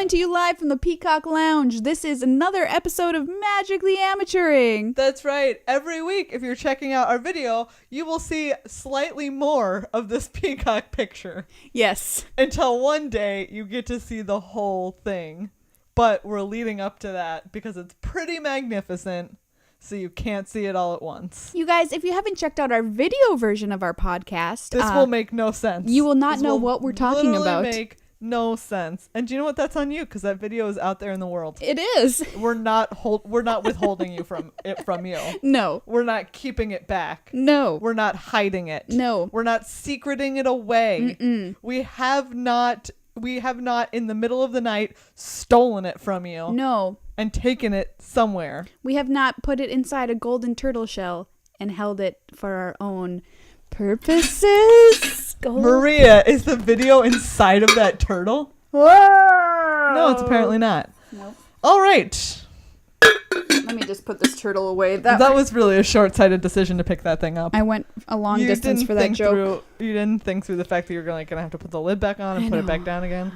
Coming to you live from the Peacock Lounge. This is another episode of Magic the Amateuring. That's right. Every week, if you're checking out our video, you will see slightly more of this peacock picture. Yes. Until one day, you get to see the whole thing. But we're leading up to that because it's pretty magnificent, so you can't see it all at once. You guys, if you haven't checked out our video version of our podcast, this will make no sense. You will not know what we're talking about. Make no sense. And do you know what? That's on you, because that video is out there in the world. It is. We're not withholding you from you. No. We're not keeping it back. No. We're not hiding it. No. We're not secreting it away. Mm-mm. We have not in the middle of the night stolen it from you. No. And taken it somewhere. We have not put it inside a golden turtle shell and held it for our own purposes. Maria, is the video inside of that turtle? Whoa! No, it's apparently not. Nope. All right. Let me just put this turtle away. That was really a short-sighted decision to pick that thing up. I went a long distance for that joke. You didn't think through the fact that you're going to have to put the lid back on and put it back down again.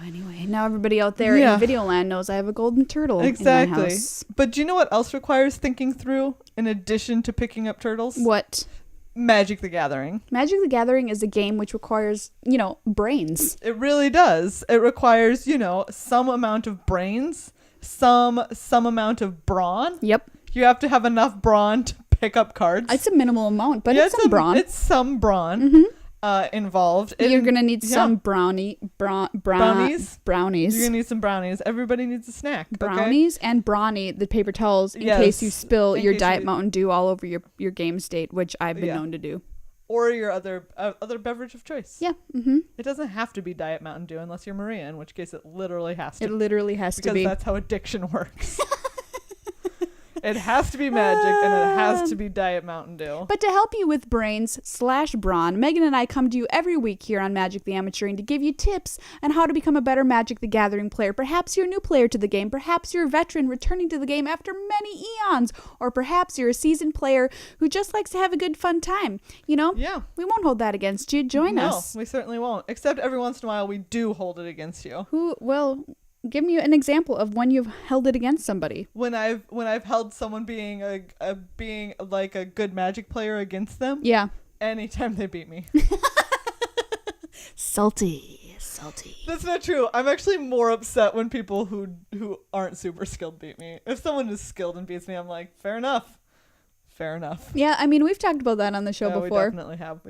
Anyway, now everybody out there in Videoland knows I have a golden turtle in my house. But do you know what else requires thinking through in addition to picking up turtles? What? Magic the Gathering. Magic the Gathering is a game which requires, brains. It really does. It requires, some amount of brains, some amount of brawn. Yep. You have to have enough brawn to pick up cards. It's a minimal amount, but it's some brawn. It's some brawn. Mm-hmm. Involved. You're going to need some brownies. Brownies? Brownies. You're going to need some brownies. Everybody needs a snack. Brownies and brawny, the paper towels, in case you spill your Diet Mountain Dew all over your game state, which I've been known to do. Or your other beverage of choice. Yeah. Mm-hmm. It doesn't have to be Diet Mountain Dew unless you're Maria, in which case it literally has to. It literally has to be. Because that's how addiction works. It has to be magic, and it has to be Diet Mountain Dew. But to help you with brains/brawn, Megan and I come to you every week here on Magic the Amateuring to give you tips on how to become a better Magic the Gathering player. Perhaps you're a new player to the game. Perhaps you're a veteran returning to the game after many eons. Or perhaps you're a seasoned player who just likes to have a good, fun time. Yeah. We won't hold that against you. Join us. No, we certainly won't. Except every once in a while, we do hold it against you. Give me an example of when you've held it against somebody. When I've held someone being like a good Magic player against them. Yeah. Anytime they beat me. Salty. That's not true. I'm actually more upset when people who aren't super skilled beat me. If someone is skilled and beats me, I'm like, fair enough. Yeah, I mean, we've talked about that on the show before. We definitely have.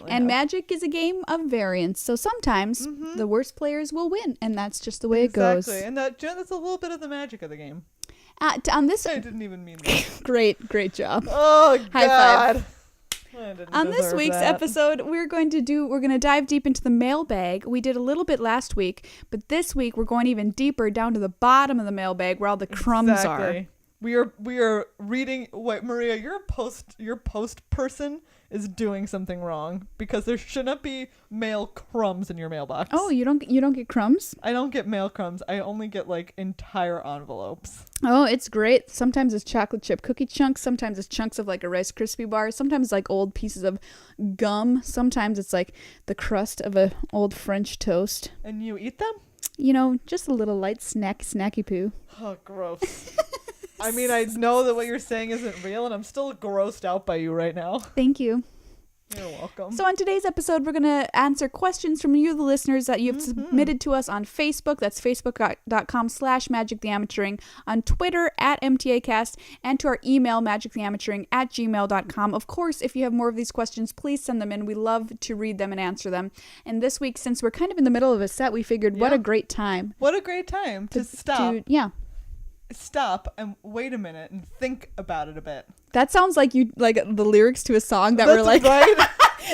And Magic is a game of variance, so sometimes the worst players will win, and that's just the way it goes. Exactly, and that's a little bit of the magic of the game. On this, I didn't even mean that. Great job. Oh, High God. Five. On this week's episode, we're going to dive deep into the mailbag. We did a little bit last week, but this week we're going even deeper down to the bottom of the mailbag where all the crumbs are. We are reading. Wait, Maria, your post person is doing something wrong because there shouldn't be mail crumbs in your mailbox. Oh, you don't get crumbs? I don't get mail crumbs. I only get entire envelopes. Oh, it's great. Sometimes it's chocolate chip cookie chunks. Sometimes it's chunks of a Rice Krispie bar. Sometimes it's old pieces of gum. Sometimes it's the crust of a old French toast. And you eat them? Just a little light snacky poo. Oh, gross. I mean, I know that what you're saying isn't real, and I'm still grossed out by you right now. Thank you. You're welcome. So on today's episode, we're going to answer questions from you, the listeners, that you've submitted to us on Facebook. That's facebook.com/magictheamateuring, on Twitter @MTAcast, and to our email, magictheamateuring@gmail.com. Of course, if you have more of these questions, please send them in. We love to read them and answer them. And this week, since we're kind of in the middle of a set, we figured what a great time. What a great time to stop. Stop and wait a minute and think about it a bit. That sounds like the lyrics to a song that we're like, right?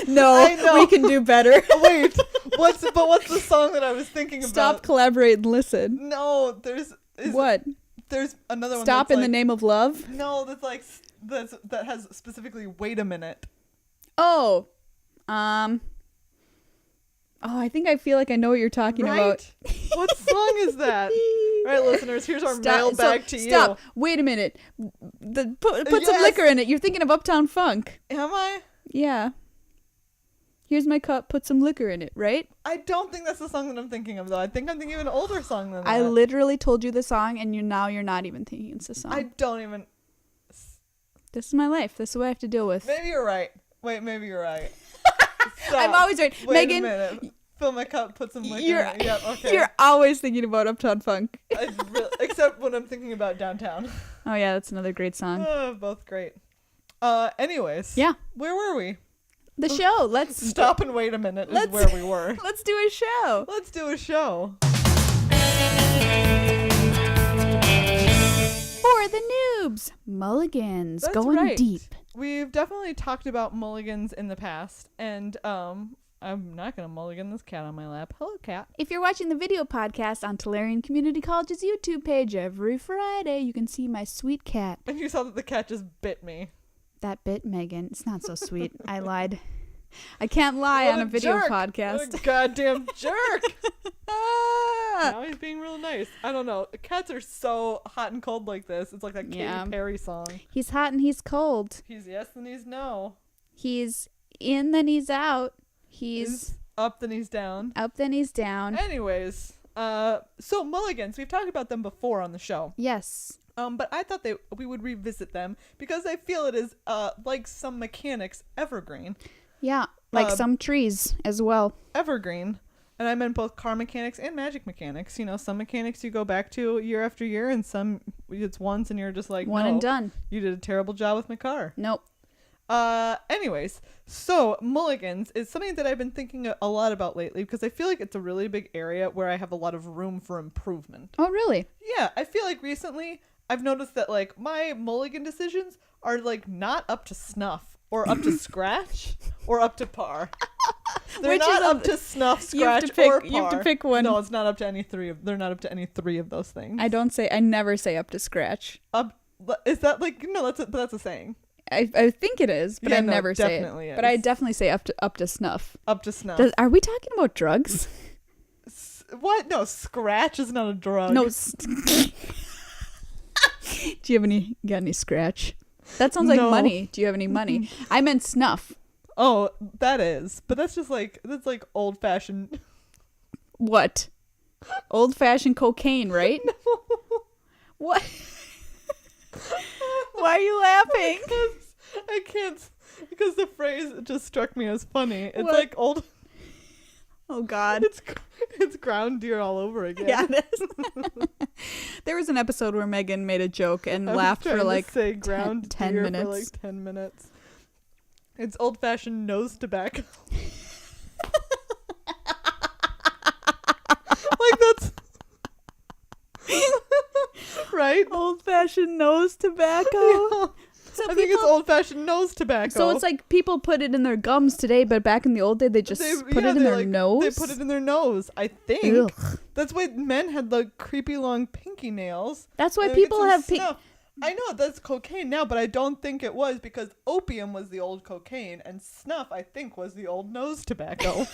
No, we can do better. Wait, what's the song that I was thinking about? Stop, collaborate, and listen. No, there's another one. Stop in the name of love. No, that has specifically wait a minute. Oh, I think I feel like I know what you're talking about. What song is that? All right, listeners, here's our mailbag to you. Stop. Wait a minute. Put some liquor in it. You're thinking of Uptown Funk. Am I? Yeah. Here's my cup, put some liquor in it, right? I don't think that's the song that I'm thinking of, though. I think I'm thinking of an older song than that. I literally told you the song, and you're not even thinking it's a song. I don't even... This is my life. This is what I have to deal with. Maybe you're right. Wait, maybe you're right. I'm always right. Wait Megan, a minute. Fill my cup, put some liquor in it. Yep, okay. You're always thinking about Uptown Funk. Except when I'm thinking about Downtown. Oh, yeah, that's another great song. Both great. Anyways. Yeah. Where were we? The show. Let's stop and wait a minute is where we were. Let's do a show. Let's do a show. For the noobs, Mulligans. That's going right. deep. We've definitely talked about mulligans in the past, and I'm not going to mulligan this cat on my lap. Hello, cat. If you're watching the video podcast on Tolarian Community College's YouTube page every Friday, you can see my sweet cat. And you saw that the cat just bit me. That bit Megan. It's not so sweet. I lied. I can't lie on a video jerk. podcast. What a goddamn jerk. Now he's being real nice. I don't know. Cats are so hot and cold like this. It's like that Katy Perry song. He's hot and he's cold. He's yes and he's no. He's in, then he's out. He's up, then he's down. Up, then he's down. Anyways, so mulligans, we've talked about them before on the show. Yes. But I thought we would revisit them because I feel it is like some mechanics evergreen. Yeah, like some trees as well. Evergreen. And I meant both card mechanics and magic mechanics. You know, some mechanics you go back to year after year, and some it's once and you're just like, one and done. You did a terrible job with my car. Nope. Anyways, so mulligans is something that I've been thinking a lot about lately because I feel like it's a really big area where I have a lot of room for improvement. Oh, really? Yeah, I feel like recently I've noticed that like my mulligan decisions are like not up to snuff or up to scratch or up to par. They're Which not is up to snuff, scratch, or par. You have to pick one. No, it's not up to any three of. They're not up to any three of those things. I never say up to scratch. Is that like no? That's a saying. I think it is, but yeah, I no, never say it. Is. But I definitely say up to snuff. Up to snuff. Are we talking about drugs? What? No, scratch is not a drug. No. Do you have got any scratch? That sounds like money. Do you have any money? I meant snuff. Oh, that is. But that's old fashioned. What? Old fashioned cocaine, right? No. What? Why are you laughing? I can't. Because the phrase just struck me as funny. It's what? like old. Oh God. It's ground deer all over again. Yeah, it is. There was an episode where Meghan made a joke and laughed for like 10 minutes. For like 10 minutes. It's old fashioned nose tobacco. Like that's right? Old fashioned nose tobacco. Yeah. So I think it's old fashioned nose tobacco. So it's like people put it in their gums today, but back in the old day they just put it in their nose. They put it in their nose, I think. Ugh. That's why men had the creepy long pinky nails. That's why people have I know that's cocaine now, but I don't think it was because opium was the old cocaine and snuff I think was the old nose tobacco.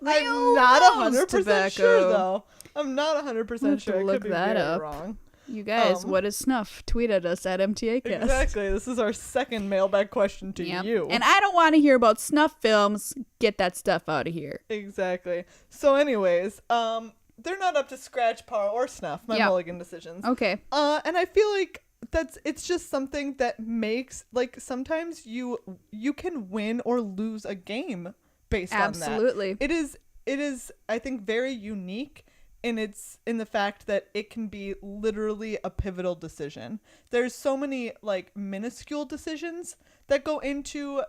I'm not 100% sure though. I'm not 100% sure. Look that up. Wrong. You guys, what is snuff? Tweet at us at MtA Cast. Exactly. This is our second mailbag question to you. And I don't want to hear about snuff films. Get that stuff out of here. Exactly. So anyways, they're not up to scratch, par, or snuff, my mulligan decisions. Okay. And I feel like it's just something that makes, like, sometimes you can win or lose a game based on that. Absolutely. It is, I think, very unique in the fact that it can be literally a pivotal decision. There's so many like minuscule decisions that go into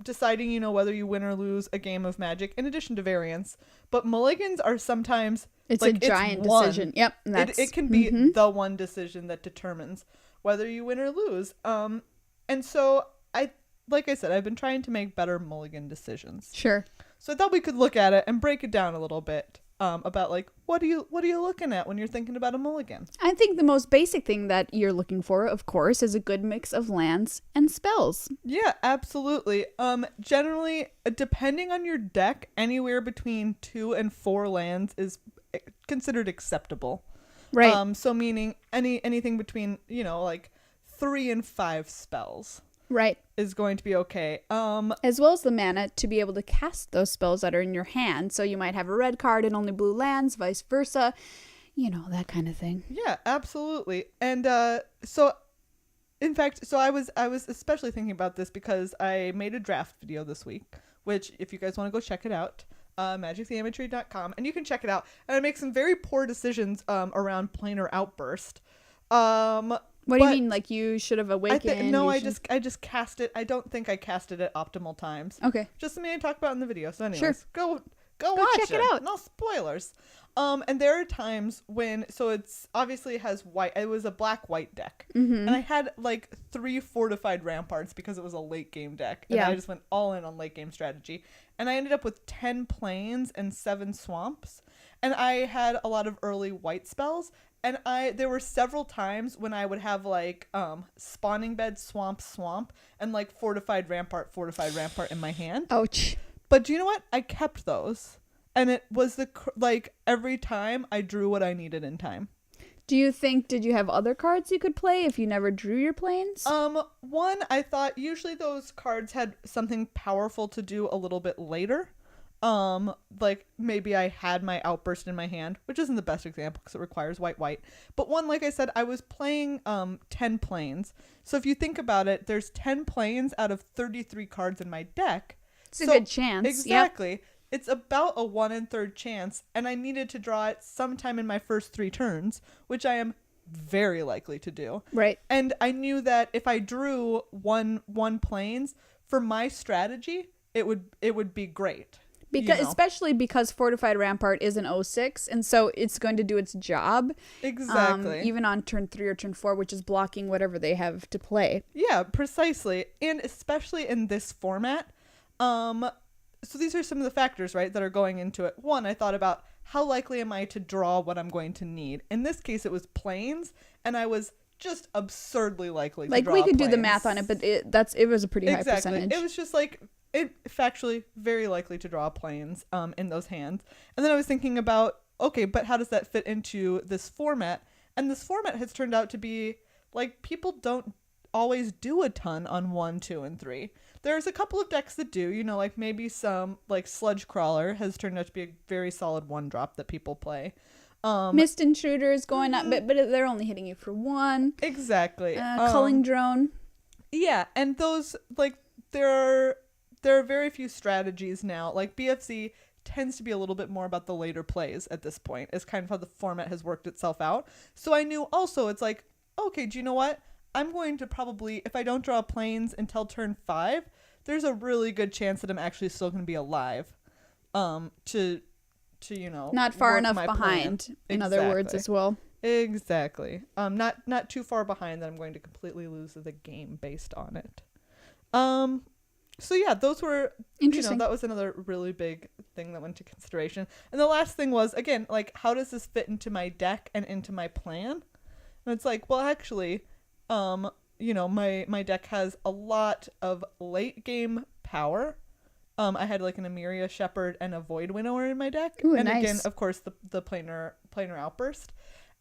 deciding, whether you win or lose a game of Magic in addition to variance. But mulligans are sometimes it's a giant decision. Yep. It can be the one decision that determines whether you win or lose. And so like I said, I've been trying to make better mulligan decisions. Sure. So I thought we could look at it and break it down a little bit. About like what are you looking at when you're thinking about a mulligan? I think the most basic thing that you're looking for, of course, is a good mix of lands and spells. Yeah, absolutely. Generally, depending on your deck, anywhere between 2 and 4 lands is considered acceptable. Right. So meaning anything between like 3 and 5 spells. Right. is going to be okay. As well as the mana to be able to cast those spells that are in your hand. So you might have a red card and only blue lands, vice versa. You know, that kind of thing. Yeah, absolutely. And so in fact, so I was especially thinking about this because I made a draft video this week, which if you guys want to go check it out, magictheamateur.com, and you can check it out. And I make some very poor decisions around planar outburst. What do you mean? Like you should have awakened? I just cast it. I don't think I cast it at optimal times. Okay. Just something I talk about in the video. So anyways, Sure. go watch check it out. No spoilers. And there are times when, so it's obviously has white. It was a black-white deck, and I had like 3 fortified ramparts because it was a late game deck, and I just went all in on late game strategy, and I ended up with 10 plains and 7 swamps, and I had a lot of early white spells, and there were several times when I would have like spawning bed, swamp, and like fortified rampart in my hand. Ouch. But do you know what? I kept those. And it was every time I drew what I needed in time. Did you have other cards you could play if you never drew your planes? One, I thought usually those cards had something powerful to do a little bit later. Like maybe I had my outburst in my hand, which isn't the best example because it requires white. But one, like I said, I was playing 10 planes. So if you think about it, there's 10 planes out of 33 cards in my deck. It's a good chance. Exactly. Yep. It's about a 1 in 3 chance, and I needed to draw it sometime in my first 3 turns, which I am very likely to do. Right. And I knew that if I drew one planes, for my strategy, it would be great. Because especially because Fortified Rampart is an 06, and so it's going to do its job. Exactly. Even on turn 3 or turn 4, which is blocking whatever they have to play. Yeah, precisely. And especially in this format, so these are some of the factors, right, that are going into it. One, I thought about how likely am I to draw what I'm going to need. In this case, it was planes, and I was just absurdly likely to draw Like, we could do the planes. math on it, but it was a pretty high percentage. It was just factually very likely to draw planes in those hands. And then I was thinking about, okay, but how does that fit into this format? And this format has turned out to be, like, people don't always do a ton on 1, 2, and 3. There's a couple of decks that do, like maybe some, like Sludge Crawler has turned out to be a very solid 1-drop that people play. Mist Intruder is going up, but they're only hitting you for 1. Exactly. Culling Drone. Yeah, and those, like, there are very few strategies now. Like, BFZ tends to be a little bit more about the later plays at this point. It's kind of how the format has worked itself out. So I knew also, it's like, okay, do you know what? I'm going to probably, if I don't draw planes until turn 5, there's a really good chance that I'm actually still going to be alive. To not far enough behind, in other words, as well. Exactly. Not too far behind that I'm going to completely lose the game based on it. So yeah, those were interesting. That was another really big thing that went into consideration. And the last thing was, again, like, how does this fit into my deck and into my plan? And it's like, well, actually, my deck has a lot of late game power. I had like an Emiria Shepherd and a Void Winnower in my deck. Ooh, and nice. Again, of course, the planar outburst.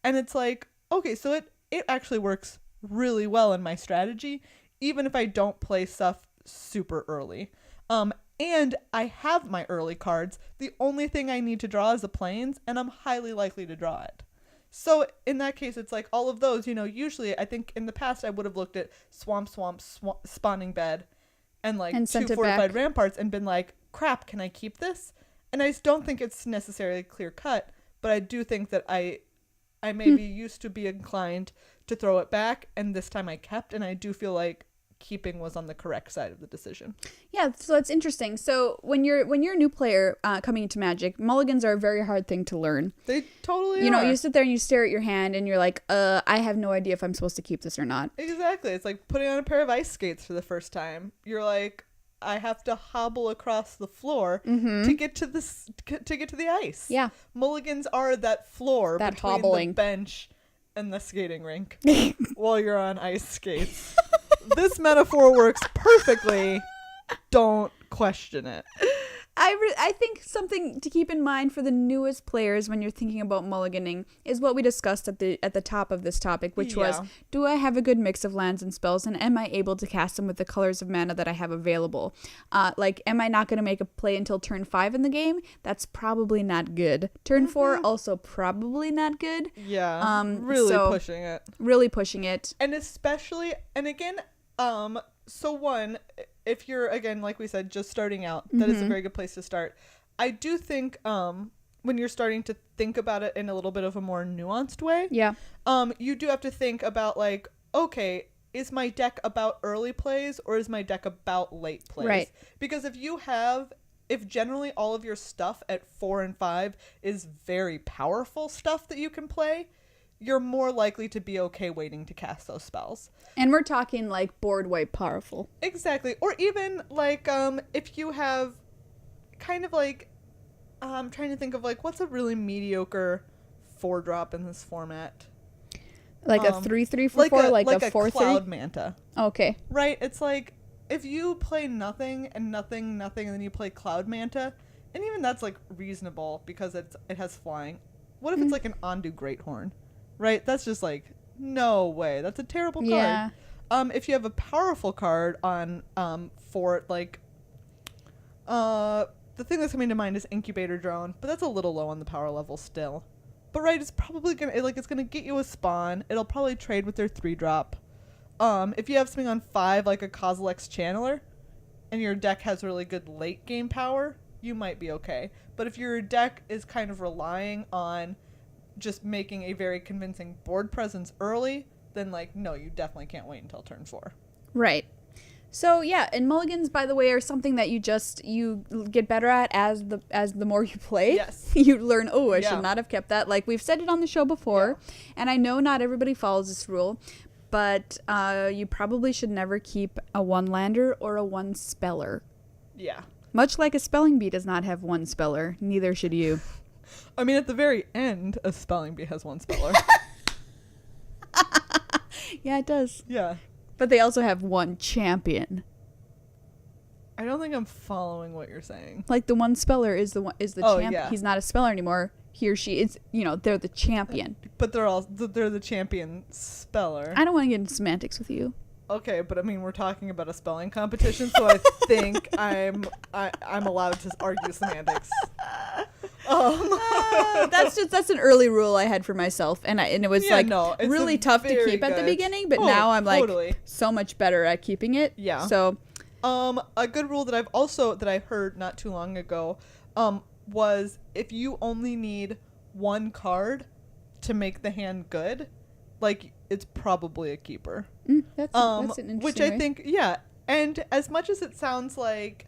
And it's like, okay, so it actually works really well in my strategy, even if I don't play stuff super early. And I have my early cards. The only thing I need to draw is the planes, and I'm highly likely to draw it. So in that case, it's like all of those, usually I think in the past I would have looked at swamp, spawning bed, and like and 2 fortified ramparts and been like, crap, can I keep this? And I don't think it's necessarily clear cut, but I do think that I maybe used to be inclined to throw it back, and this time I kept, and I do feel like keeping was on the correct side of the decision. Yeah, so it's interesting. So when you're a new player coming into Magic, mulligans are a very hard thing to learn. They totally are. You sit there and you stare at your hand and you're like, I have no idea if I'm supposed to keep this or not. Exactly. It's like putting on a pair of ice skates for the first time. You're like, I have to hobble across the floor to get to the ice. Yeah. Mulligans are that floor that between hobbling. The bench and the skating rink while you're on ice skates. This metaphor works perfectly. Don't question it. I think something to keep in mind for the newest players when you're thinking about mulliganing is what we discussed at the top of this topic, which was, do I have a good mix of lands and spells, and am I able to cast them with the colors of mana that I have available? Am I not going to make a play until turn 5 in the game? That's probably not good. Turn 4, also probably not good. Yeah, really pushing it. Really pushing it. And especially, and again, so one, if you're, again, like we said, just starting out, that is a very good place to start. I do think when you're starting to think about it in a little bit of a more nuanced way, you do have to think about, like, okay, is my deck about early plays or is my deck about late plays? Right. Because if generally all of your stuff at 4 and 5 is very powerful stuff that you can play, you're more likely to be okay waiting to cast those spells. And we're talking like board wipe powerful. Exactly. Or even like if you have kind of like I'm trying to think of like what's a really mediocre 4-drop in this format. Like a 3/3 for 4, like a 4/3 Cloud Manta. Okay. Right? It's like if you play nothing and nothing and then you play Cloud Manta, and even that's like reasonable because it has flying. What if it's like an Ondu Greathorn? Right? That's just like, no way. That's a terrible card. Yeah. If you have a powerful card on for like the thing that's coming to mind is Incubator Drone, but that's a little low on the power level still. But right, it's probably gonna get you a spawn. It'll probably trade with their 3-drop. If you have something on 5 like a Kozilek's Channeler and your deck has really good late game power, you might be okay. But if your deck is kind of relying on just making a very convincing board presence early, then like no, you definitely can't wait until turn 4. Right. So yeah, and mulligans, by the way, are something that you get better at as the more you play. Yes. You learn, I should not have kept that. Like we've said it on the show before, and I know not everybody follows this rule, but you probably should never keep a 1-lander or a 1-speller. Yeah. Much like a spelling bee does not have 1 speller, neither should you. I mean, at the very end, a spelling bee has 1 speller. Yeah, it does. Yeah. But they also have 1 champion. I don't think I'm following what you're saying. Like the 1 speller is the champion. Yeah. He's not a speller anymore. He or she is, they're the champion. But they're the champion speller. I don't want to get into semantics with you. Okay, but I mean, we're talking about a spelling competition, so I think I'm allowed to argue semantics. That's an early rule I had for myself, and it was really tough to keep at the beginning, but now I'm like so much better at keeping it. Yeah. So, a good rule that I heard not too long ago, was if you only need 1 card to make the hand good, like it's probably a keeper. That's an interesting which way. I think, yeah. And as much as it sounds like,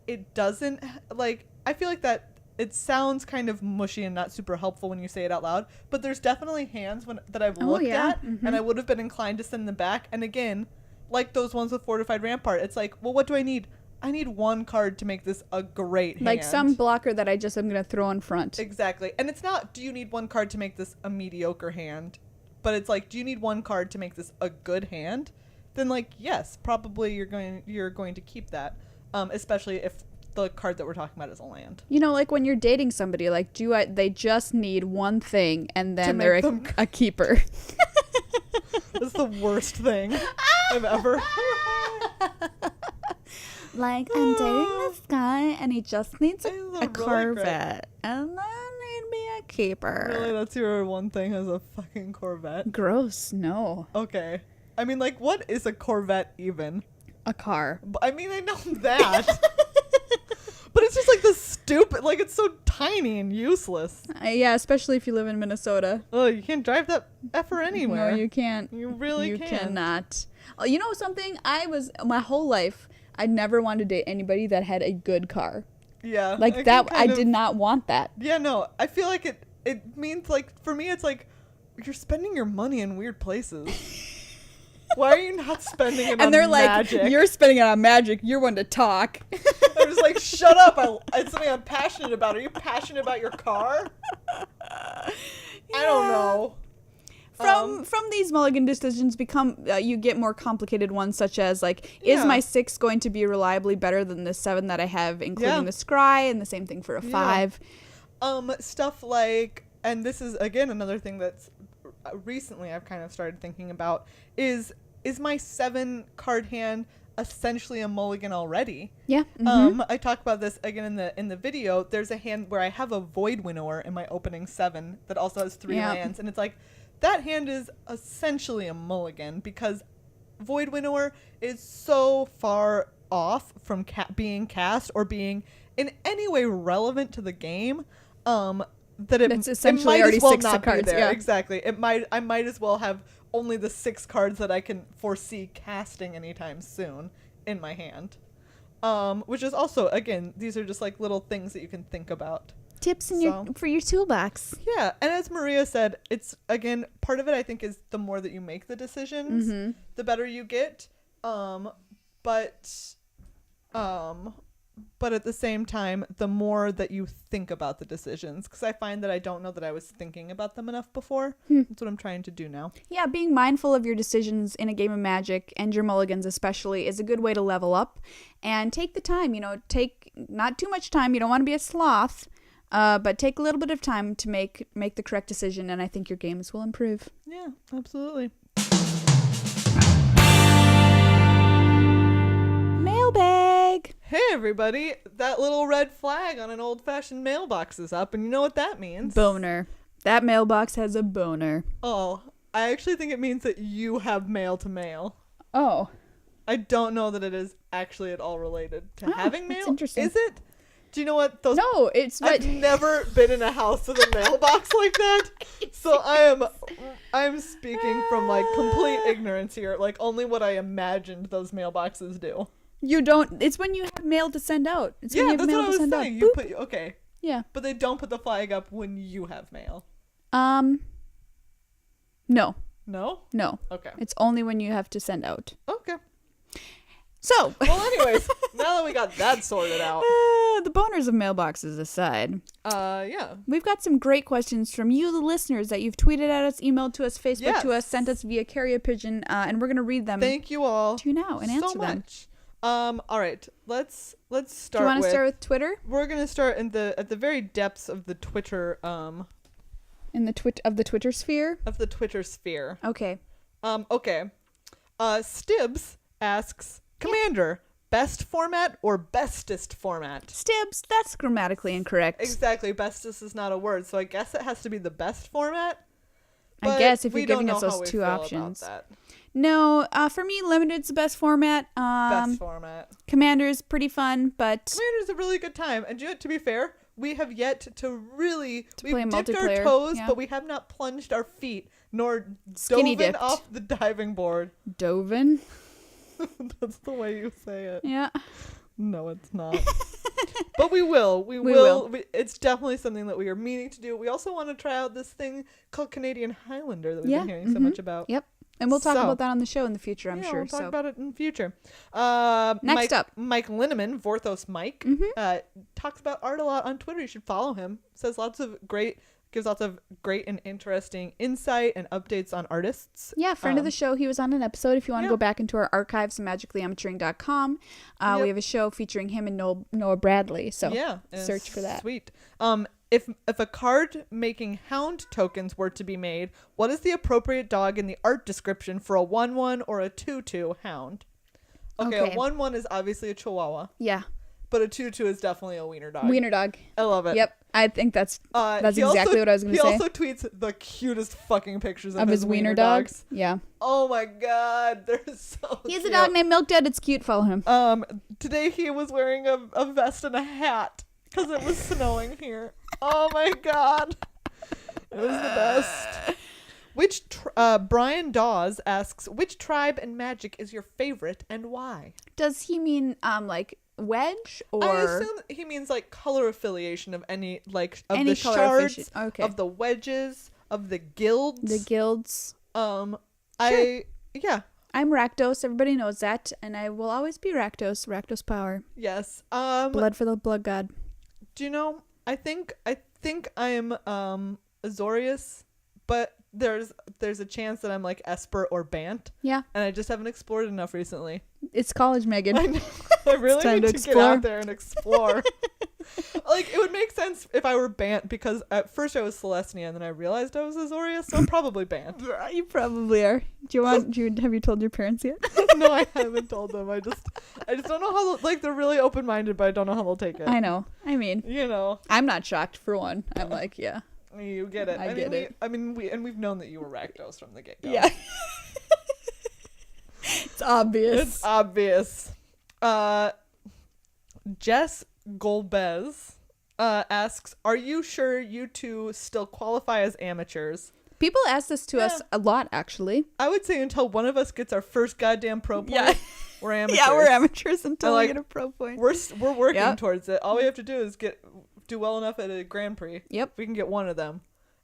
it doesn't, like, I feel like that it sounds kind of mushy and not super helpful when you say it out loud, but there's definitely hands that I've looked at, and I would have been inclined to send them back. And again, like those ones with Fortified Rampart, it's like, well, what do I need? I need 1 card to make this a great hand. Like some blocker that I just am going to throw in front. Exactly. And it's not, do you need 1 card to make this a mediocre hand? But it's like, do you need 1 card to make this a good hand? Then like, yes, probably you're going to keep that. Especially if the card that we're talking about is a land. Like when you're dating somebody, like they just need 1 thing and then they're a keeper. That's the worst thing I've ever. Like, I'm dating this guy and he just needs a Corvette. And I need me a keeper. Really? That's your 1 thing is a fucking Corvette? Gross. No. Okay. I mean, like, what is a Corvette even? A car. I mean, I know that. But it's just like this stupid, like it's so tiny and useless. Yeah, especially if you live in Minnesota. Oh, you can't drive that effer anywhere. No, you can't. You really can't. You can't. cannot. Oh, you know something? My whole life, I never wanted to date anybody that had a good car. Yeah. Like that, I did not want that. Yeah, no. I feel like it means, like, for me, it's like, you're spending your money in weird places. Why are you not spending it on Magic? And they're like, you're spending it on Magic. You're one to talk. I'm just like, shut up. It's something I'm passionate about. Are you passionate about your car? I don't know. From these mulligan decisions you get more complicated ones, such as like, is my 6 going to be reliably better than the 7 that I have, including the scry, and the same thing for a 5. Stuff like, and this is again another thing that's recently I've kind of started thinking about, is my 7 card hand essentially a mulligan already? Yeah. I talk about this again in the video. There's a hand where I have a Void Winnower in my opening 7 that also has 3 lands, and it's like, that hand is essentially a mulligan because Void Winnower is so far off from being cast or being in any way relevant to the game, that it's essentially it might already as well 6 not cards. be there. Yeah. Exactly. I might as well have only the 6 cards that I can foresee casting anytime soon in my hand. Which is also, again, these are just like little things that you can think about. Tips for your toolbox. Yeah, and as Maria said, it's, again, part of it I think is the more that you make the decisions, the better you get. But at the same time, the more that you think about the decisions, because I find that I don't know that I was thinking about them enough before. That's what I'm trying to do now. Yeah, being mindful of your decisions in a game of Magic, and your mulligans especially, is a good way to level up. And take the time, take not too much time. You don't want to be a sloth, but take a little bit of time to make the correct decision, and I think your games will improve. Yeah, absolutely. Mailbag! Hey everybody, that little red flag on an old-fashioned mailbox is up, and you know what that means? Boner. That mailbox has a boner. Oh, I actually think it means that you have mail to mail. Oh. I don't know that it is actually at all related to having mail. That's interesting. Is it? Do you know what those? No, I've never been in a house with a mailbox like that, so I'm speaking from like complete ignorance here. Like only what I imagined those mailboxes do. You don't. It's when you have mail to send out. It's when you have that's mail what I to was send saying. out. You Boop. okay? Yeah. But they don't put the flag up when you have mail. No. No. No. Okay. It's only when you have to send out. Okay. So. Well, anyways, now that we got that sorted out. The boners of mailboxes aside. Yeah. We've got some great questions from you, the listeners, that you've tweeted at us, emailed to us, Facebook to us, sent us via carrier pigeon, and we're going to read them. Thank you all. To you now and answer so them. Much. All right. Let's start. Do you want to start with Twitter? We're going to start at the very depths of the Twitter in the Twitter sphere? Of the Twitter sphere. Okay. Okay. Stibbs asks, Commander, best format or bestest format? Stibbs, that's grammatically incorrect. Exactly. Bestest is not a word, so I guess it has to be the best format. I guess if you're giving us those 2 options. No, for me, Limited's the best format. Best format. Commander's pretty fun, but Commander's a really good time. And to be fair, we have yet to really we've dipped our toes, but we have not plunged our feet nor dove off the diving board. Doven? That's the way you say it. Yeah. No, it's not. But we will. We will. It's definitely something that we are meaning to do. We also want to try out this thing called Canadian Highlander that we've been hearing so much about. Yep. And we'll talk about that on the show in the future, I'm sure. We'll talk about it in the future. Next up. Mike Linneman, Vorthos Mike, talks about art a lot on Twitter. You should follow him. Gives lots of great and interesting insight and updates on artists. Yeah, friend of the show. He was on an episode. If you want to go back into our archives at magicallyamateur.com, we have a show featuring him and Noah Bradley. So search for that. Sweet. If a card making hound tokens were to be made, what is the appropriate dog in the art description for a 1/1 or a 2/2 hound? Okay, a 1/1 is obviously a Chihuahua. Yeah. But a 2/2 is definitely a wiener dog. Wiener dog. I love it. Yep. I think that's exactly what I was going to say. He also tweets the cutest fucking pictures of his wiener dogs. Yeah. Oh my god, they're so He has cute. a dog named Milk Dud. It's cute. Follow him. Today he was wearing a vest and a hat because it was snowing here. Oh my god. It was the best. Brian Dawes asks, which tribe in Magic is your favorite and why? Does he mean like wedge or? I assume he means like color affiliation of any any the shards, of the wedges, of the guilds. The guilds. Sure. I'm Rakdos. Everybody knows that, and I will always be Rakdos. Rakdos power. Yes. Blood for the blood god. Do you know? I think I am Azorius, but there's a chance that I'm like Esper or Bant. Yeah. And I just haven't explored enough recently. It's college, Megan. I know. I really time need to to get explore. out there and explore. Like, it would make sense if I were Bant, because at first I was Celestia and then I realized I was Azorius, so I'm probably Bant. You probably are. Have you told your parents yet? No, I haven't told them. I just don't know how, like, they're really open-minded, but I don't know how they'll take it. I know. I mean, You know. I'm not shocked for one. I'm like, yeah. You get it. I get it. We've known that you were Rakdos from the get-go. Yeah. It's obvious. It's obvious. Jess Golbez asks, are you sure you two still qualify as amateurs? People ask this to us a lot, actually. I would say until one of us gets our first goddamn pro point, we're amateurs. Yeah, we're amateurs until Like, we get a pro point. We're working Yep. towards it. All we have to do is do well enough at a Grand Prix. Yep. We can get one of them.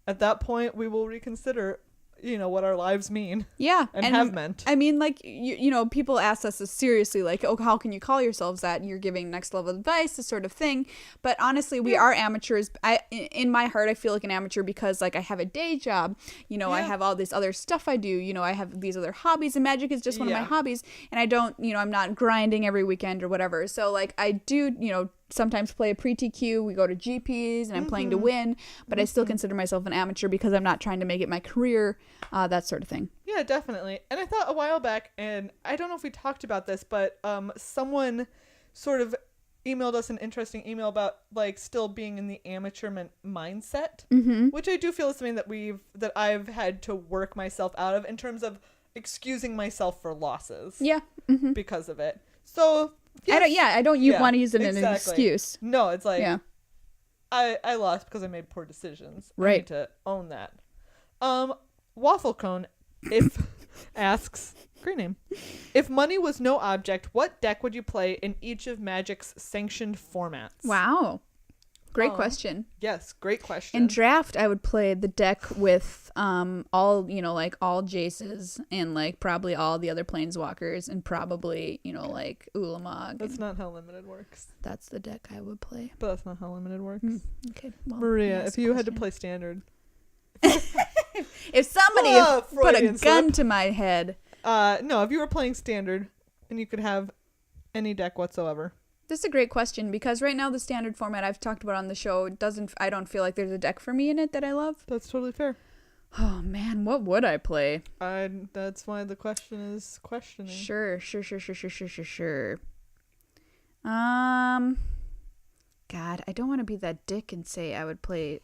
At that point, we will reconsider, what our lives mean. Yeah. And have meant. I mean, like, you know, people ask us this seriously, like, oh, how can you call yourselves that? And you're giving next level advice, this sort of thing. But honestly, we are amateurs. In my heart, I feel like an amateur because, like, I have a day job. I have all this other stuff I do. I have these other hobbies, and Magic is just one of my hobbies. And I don't, I'm not grinding every weekend or whatever. So, like, I do, sometimes play a pre-TQ. We go to GPs and I'm playing to win, but I still consider myself an amateur because I'm not trying to make it my career, that sort of thing. Yeah, definitely. And I thought a while back, and I don't know if we talked about this, but someone sort of emailed us an interesting email about, like, still being in the amateur mindset, which I do feel is something that I've had to work myself out of in terms of excusing myself for losses. Yeah. Because of it. So yes, I don't want to use it as an excuse. No, it's like I lost because I made poor decisions. Right. I need to own that. Waffle Cone asks, great name. If money was no object, what deck would you play in each of Magic's sanctioned formats? Wow. Great question. Yes, great question. In draft, I would play the deck with all Jaces and, like, probably all the other planeswalkers and probably, like Ulamog. That's not how limited works. That's the deck I would play. But that's not how limited works. Okay. Well, Maria, if you had to play standard. If somebody put a gun to my head. No, if you were playing standard and you could have any deck whatsoever. This is a great question because right now the standard format I've talked about on the show I don't feel like there's a deck for me in it that I love. That's totally fair. Oh man, what would I play? That's why the question is questioning. Sure. God, I don't want to be that dick and say I would play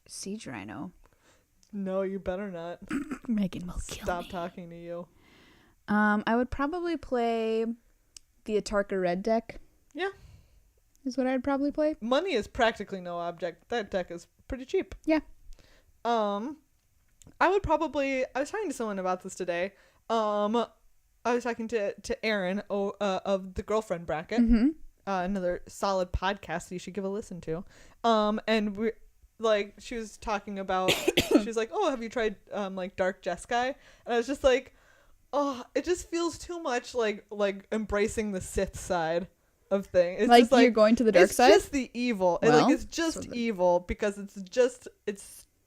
Siege Rhino. No, you better not. Megan will kill me. Stop talking to you. I would probably play the Atarka Red deck. Yeah. Is what I'd probably play. Money is practically no object. That deck is pretty cheap. Yeah. I was talking to someone about this today. I was talking to Erin of the Girlfriend Bracket. Another solid podcast that you should give a listen to. And we she was talking about she was like, oh, have you tried like Dark Jeskai? And I was just like, oh, it just feels too much like embracing the Sith side of thing. It's just you're going to the dark side? It's just the evil. Well, it's just evil because it's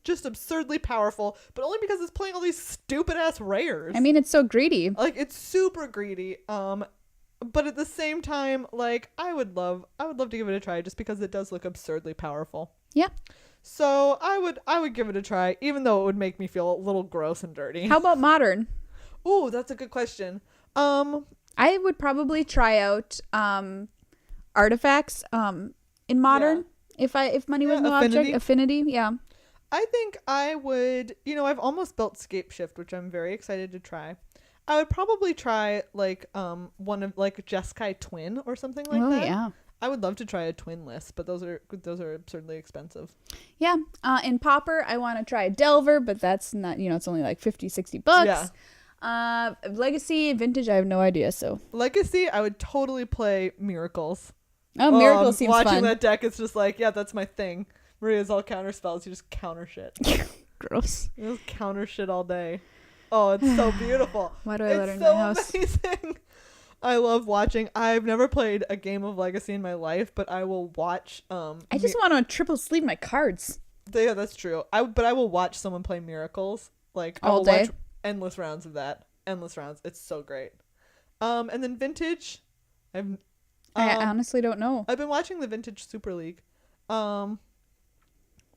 just absurdly powerful, but only because it's playing all these stupid ass rares. I mean, it's so greedy. Like, it's super greedy. But at the same time, like, I would love to give it a try just because it does look absurdly powerful. Yeah. So I would give it a try, even though it would make me feel a little gross and dirty. How about modern? Ooh, that's a good question. I would probably try out artifacts in modern if money was no object. Affinity, yeah. I think I would, I've almost built Scape Shift, which I'm very excited to try. I would probably try like one of like Jeskai Twin or something like that. Oh yeah. I would love to try a twin list, but those are absurdly expensive. Yeah. In Pauper, I want to try a Delver, but that's not, it's only like $50-$60. Yeah. Legacy, Vintage, I have no idea. So Legacy, I would totally play Miracles. Oh, Miracles seems fun. Watching that deck, it's just like, yeah, that's my thing. Maria's all counter spells. You just counter shit. Gross. You just counter shit all day. Oh, it's so beautiful. Why do I let her in my house? It's so amazing. I love watching. I've never played a game of Legacy in my life, but I will watch. I just want to triple sleeve my cards. Yeah, that's true. But I will watch someone play Miracles Like all I will day. watch endless rounds of that. Endless rounds. It's so great. And then Vintage. I honestly don't know. I've been watching the Vintage Super League,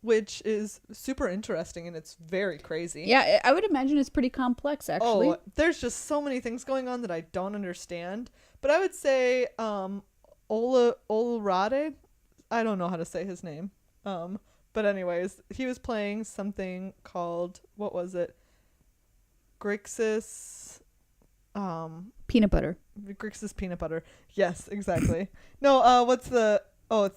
which is super interesting and it's very crazy. Yeah, I would imagine it's pretty complex, actually. Oh, there's just so many things going on that I don't understand. But I would say Olorade. I don't know how to say his name. But anyways, he was playing something called, what was it? Grixis. Peanut butter. Grixis peanut butter. Yes, exactly. No,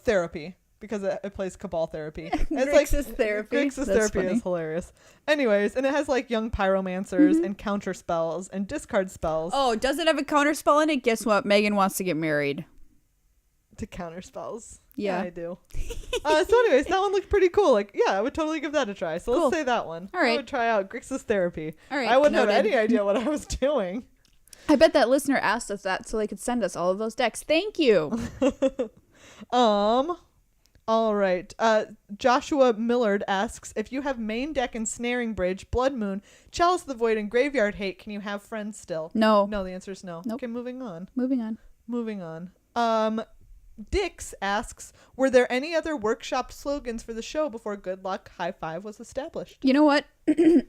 Therapy. Because it plays Cabal Therapy. Grixis Therapy. Grixis That's Therapy funny. is hilarious. Anyways, and it has like young pyromancers and counter spells and discard spells. Oh, does it have a counter spell in it? Guess what? Meghan wants to get married. To counter spells. Yeah. I do. So anyways, that one looked pretty cool. Like, yeah, I would totally give that a try. So Cool. let's say that one. All right. I would try out Grixis Therapy. All right, I wouldn't have noted. any idea what I was doing. I bet that listener asked us that so they could send us all of those decks. Thank you. All right. Joshua Millard asks, if you have main deck and Snaring Bridge, Blood Moon, Chalice of the Void, and Graveyard Hate, can you have friends still? No. No, the answer is no. Nope. Okay, moving on. Moving on. Dix asks, were there any other workshop slogans for the show before Good Luck High Five was established? You know what?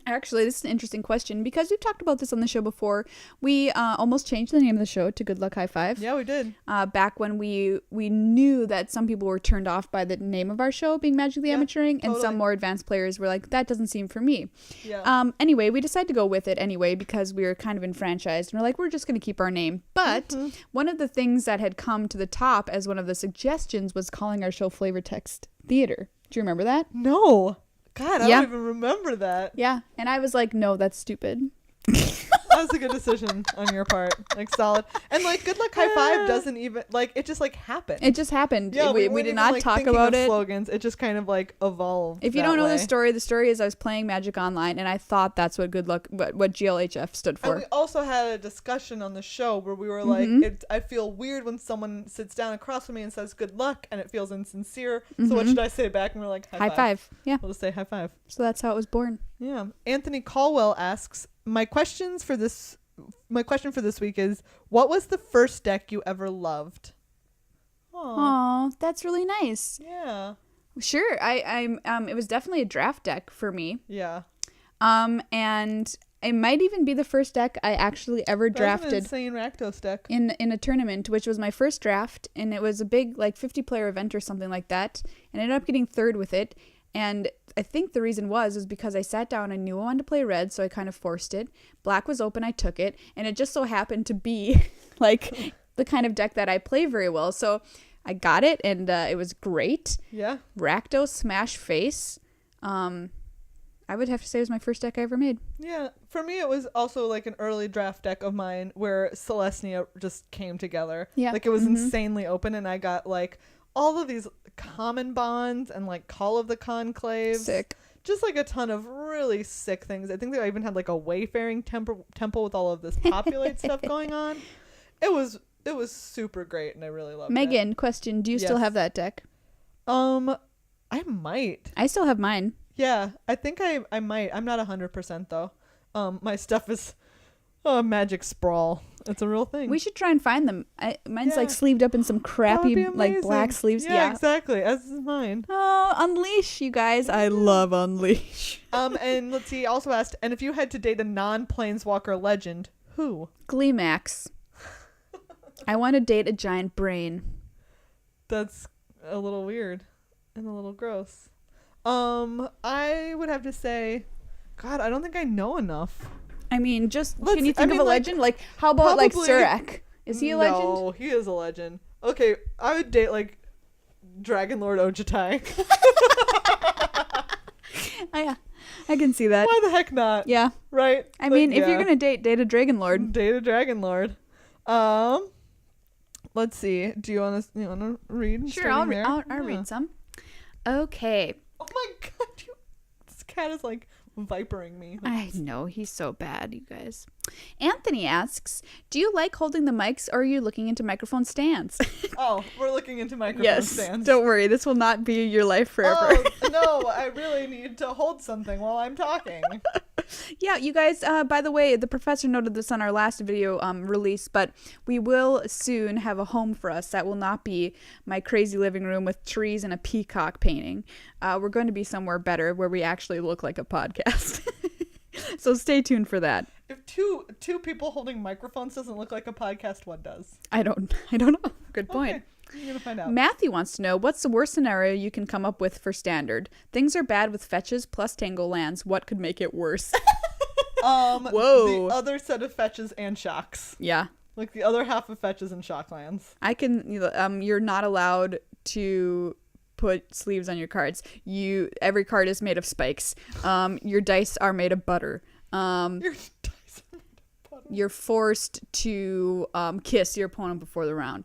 Actually, this is an interesting question because we've talked about this on the show before. We almost changed the name of the show to Good Luck High Five. Yeah, we did. Back when we knew that some people were turned off by the name of our show being Magic the Amateuring, and totally. some more advanced players were like, that doesn't seem for me. Yeah. Anyway, we decided to go with it anyway because we were kind of enfranchised and we're like, we're just going to keep our name. But one of the things that had come to the top as one of the suggestions was calling our show Flavor Text Theater. Do you remember that? No. God, I Yeah. don't even remember that. Yeah. And I was like, no, that's stupid. That was a good decision on your part. Like, solid. And, like, Good Luck High Five doesn't even, like, it just, like, happened. It just happened. Yeah, we weren't did even, not like, talk thinking about of it. slogans. It just kind of, like, evolved. If you that don't know way. the story is I was playing Magic Online and I thought that's what Good Luck, what GLHF stood for. And we also had a discussion on the show where we were like, I feel weird when someone sits down across from me and says good luck and it feels insincere. So what should I say back? And we're like, High five. Yeah. We'll just say high five. So that's how it was born. Yeah. Anthony Caldwell asks, my question for this week is, what was the first deck you ever loved? Oh, that's really nice. Yeah. Sure. It was definitely a draft deck for me. Yeah. And it might even be the first deck I actually ever That was an drafted insane Rakdos deck. in a tournament, which was my first draft, and it was a big, like, 50-player event or something like that, and I ended up getting third with it. And I think the reason was because I sat down, I knew I wanted to play red, so I kind of forced it. Black was open, I took it, and it just so happened to be like the kind of deck that I play very well. So I got it, and it was great. Yeah. Rakdos Smash Face. I would have to say it was my first deck I ever made. Yeah, for me it was also like an early draft deck of mine where Celestia just came together. Yeah. Like it was insanely open, and I got like all of these common bonds and like Call of the Conclaves. Sick. Just like a ton of really sick things. I think that I even had like a Wayfaring temple with all of this populate stuff going on. It was super great, and I really loved it. Megan, question, do you still Yes. have that deck? I might. I still have mine. Yeah, I think I might. I'm not 100% though. My stuff is Magic Sprawl. It's a real thing. We should try and find them. Mine's Yeah. like sleeved up in some That would crappy be like black amazing. sleeves. Yeah, exactly. As is mine. Oh, Unleash, you guys. I love Unleash. And let's see, he also asked, and if you had to date a non-Planeswalker legend, who? Gleemax. I want to date a giant brain. That's a little weird and a little gross. I would have to say, God, I don't think I know enough. I mean, can you think of a like, legend? Like, how about like probably- Surak? Is he a legend? No, he is a legend. Okay, I would date like Dragon Lord Ojutai. Oh, yeah, I can see that. Why the heck not? Yeah. Right? I mean, if you're gonna date a Dragon Lord. Date a Dragon Lord. Let's see. Do you want to read? Sure, I'll Yeah. read some. Okay. Oh my God! This cat is like vipering me. I know, he's so bad, you guys. Anthony asks, do you like holding the mics or are you looking into microphone stands? Oh, we're looking into microphone stands. Don't worry. This will not be your life forever. Oh, no, I really need to hold something while I'm talking. Yeah, you guys, by the way, the professor noted this on our last video release, but we will soon have a home for us that will not be my crazy living room with trees and a peacock painting. We're going to be somewhere better where we actually look like a podcast. So stay tuned for that. If two people holding microphones doesn't look like a podcast, what does? I don't know. Good point. Okay, you're gonna find out. Matthew wants to know, what's the worst scenario you can come up with for standard? Things are bad with fetches plus tangle lands. What could make it worse? The other set of fetches and shocks. Yeah. Like the other half of fetches and shock lands. I can, you're not allowed to put sleeves on your cards. Every card is made of spikes. Your dice are made of butter. You're forced to kiss your opponent before the round.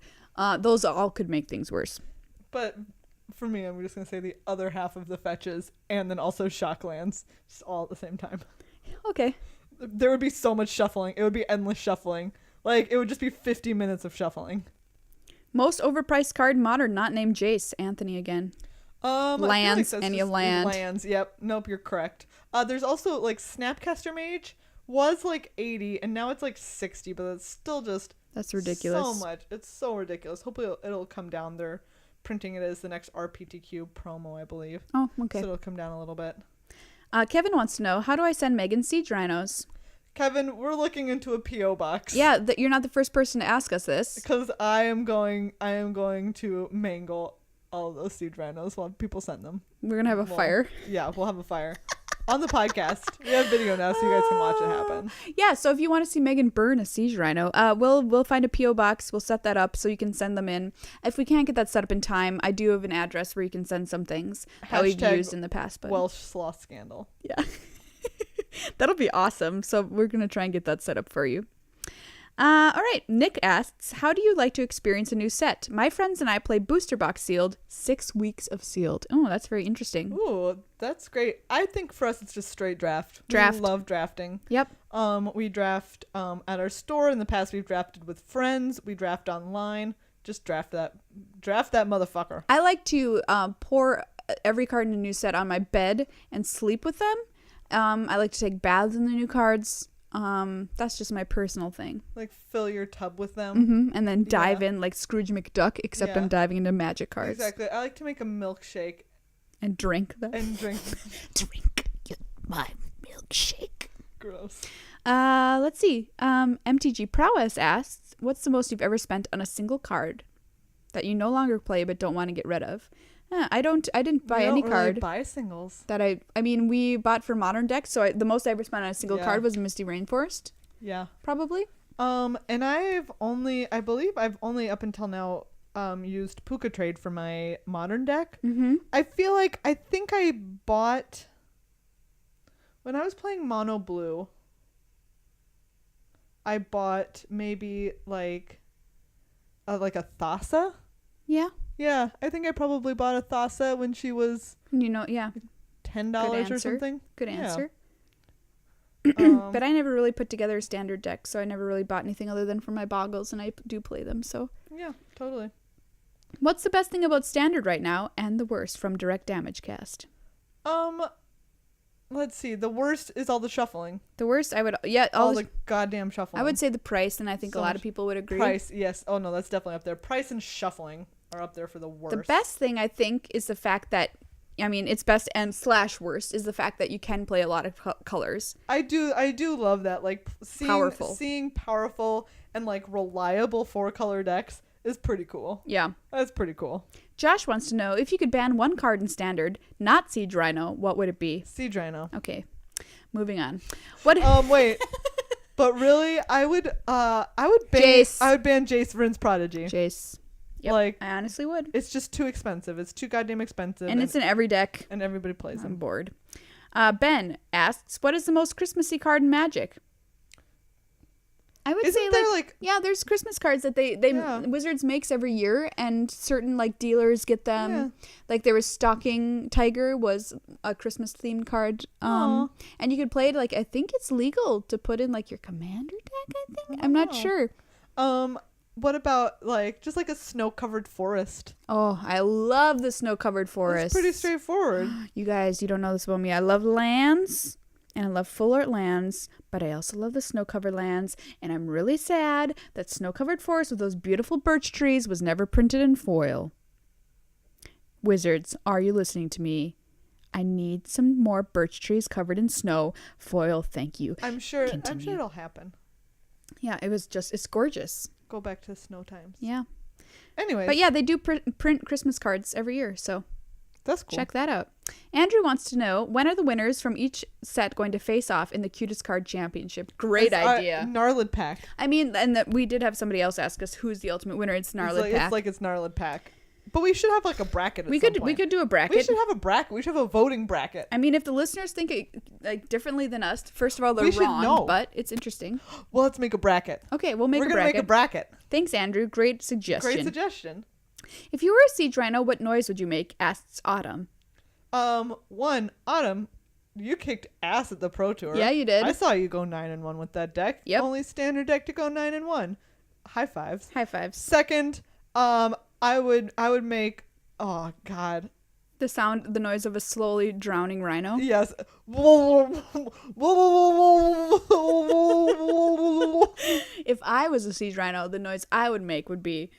Those all could make things worse. But for me, I'm just gonna say the other half of the fetches and then also shock lands, just all at the same time. Okay. There would be so much shuffling. It would be endless shuffling. Like it would just be 50 minutes of shuffling. Most overpriced card in Modern not named Jace. Anthony again. Lands, any land. Lands, yep. Nope, you're correct. There's also like Snapcaster Mage was like 80 and now it's like 60, but it's still just that's ridiculous. So much. It's so ridiculous. Hopefully it'll come down. They're printing it as the next RPTQ promo, I believe. Oh, okay. So it'll come down a little bit. Kevin wants to know, how do I send Meghan siege rhinos? Kevin, we're looking into a PO box. Yeah, you're not the first person to ask us this. Because I am going to mangle all of those siege rhinos while people send them. We're gonna have a fire. Yeah, we'll have a fire on the podcast. We have video now, so you guys can watch it happen. Yeah, so if you want to see Meghan burn a siege rhino, we'll find a PO box. We'll set that up so you can send them in. If we can't get that set up in time, I do have an address where you can send some things that we've used in the past. But Welsh sloth scandal. Yeah. That'll be awesome. So we're going to try and get that set up for you. All right. Nick asks, how do you like to experience a new set? My friends and I play booster box sealed, 6 weeks of sealed. Oh, that's very interesting. Ooh, that's great. I think for us, it's just straight draft. We love drafting. Yep. We draft at our store. In the past, we've drafted with friends. We draft online. Just draft that motherfucker. I like to pour every card in a new set on my bed and sleep with them. I like to take baths in the new cards. That's just my personal thing. Like fill your tub with them. Mm-hmm. And then dive in like Scrooge McDuck, except I'm diving into magic cards. Exactly. I like to make a milkshake. And drink them. Drink my milkshake. Gross. Let's see. MTG Prowess asks, what's the most you've ever spent on a single card that you no longer play but don't want to get rid of? I didn't buy any card. Really buy singles. That I mean, we bought for modern decks, so the most I ever spent on a single card was Misty Rainforest. Yeah. Probably. And I believe I've only up until now used Puka Trade for my modern deck. Mm-hmm. I think I bought when I was playing mono blue. I bought maybe like a Thassa. Yeah. Yeah, I think I probably bought a Thassa when she was $10 or something. Good answer. Yeah. But I never really put together a standard deck, so I never really bought anything other than for my boggles, and I do play them. So yeah, totally. What's the best thing about standard right now, and the worst from Direct Damage Cast? Let's see. The worst is all the shuffling. The worst, all the goddamn shuffling. I would say the price, and I think a lot of people would agree. Price, yes. Oh no, that's definitely up there. Price and shuffling are up there for the worst. The best thing, I think, is the fact that, I mean, it's best and / worst is the fact that you can play a lot of colors. I do love that. Like seeing powerful and like reliable 4-color decks is pretty cool. Yeah. That's pretty cool. Josh wants to know, if you could ban one card in standard, not Siege Rhino, what would it be? Siege Rhino. Okay. Moving on. What? Wait. But really, I would ban Jace. I would ban Jace Vryn's Prodigy. Jace. Yep, I honestly would. It's just too expensive. It's too goddamn expensive. And it's in every deck. And everybody plays them. I'm bored. Ben asks, what is the most Christmassy card in Magic? I would Isn't say there, like yeah, there's Christmas cards that they Wizards makes every year, and certain like dealers get them. Yeah. Like there was Stalking Tiger was a Christmas themed card, and you could play it like I think it's legal to put in like your commander deck. I think I'm not sure. What about like just like a snow covered forest? Oh, I love the snow covered forest. It's pretty straightforward. You guys, you don't know this about me. I love lands. And I love full art lands, but I also love the snow-covered lands, and I'm really sad that snow-covered forest with those beautiful birch trees was never printed in foil. Wizards, are you listening to me? I need some more birch trees covered in snow. Foil, thank you. I'm sure it'll happen. Yeah, it's gorgeous. Go back to snow times. Yeah. Anyway. But yeah, they do print Christmas cards every year, so that's cool. Check that out. Andrew wants to know, when are the winners from each set going to face off in the Cutest Card Championship? Great idea. Gnarled Pack. I mean, and we did have somebody else ask us who's the ultimate winner. It's Gnarled Pack. It's Gnarled Pack. But we should have like a bracket at some point. We could do a bracket. We should have a bracket. We should have a voting bracket. I mean, if the listeners think it like differently than us, first of all, they're wrong, know. But it's interesting. Well, let's make a bracket. Okay, we'll make a bracket. We're going to make a bracket. Thanks, Andrew. Great suggestion. Great suggestion. If you were a siege rhino, what noise would you make? Asks Autumn. Autumn, you kicked ass at the Pro Tour. Yeah, you did. I saw you go 9-1 with that deck. Yep. Only standard deck to go 9-1. High fives. High fives. Second, I would make, oh God, the noise of a slowly drowning rhino. Yes. If I was a siege rhino, the noise I would make would be.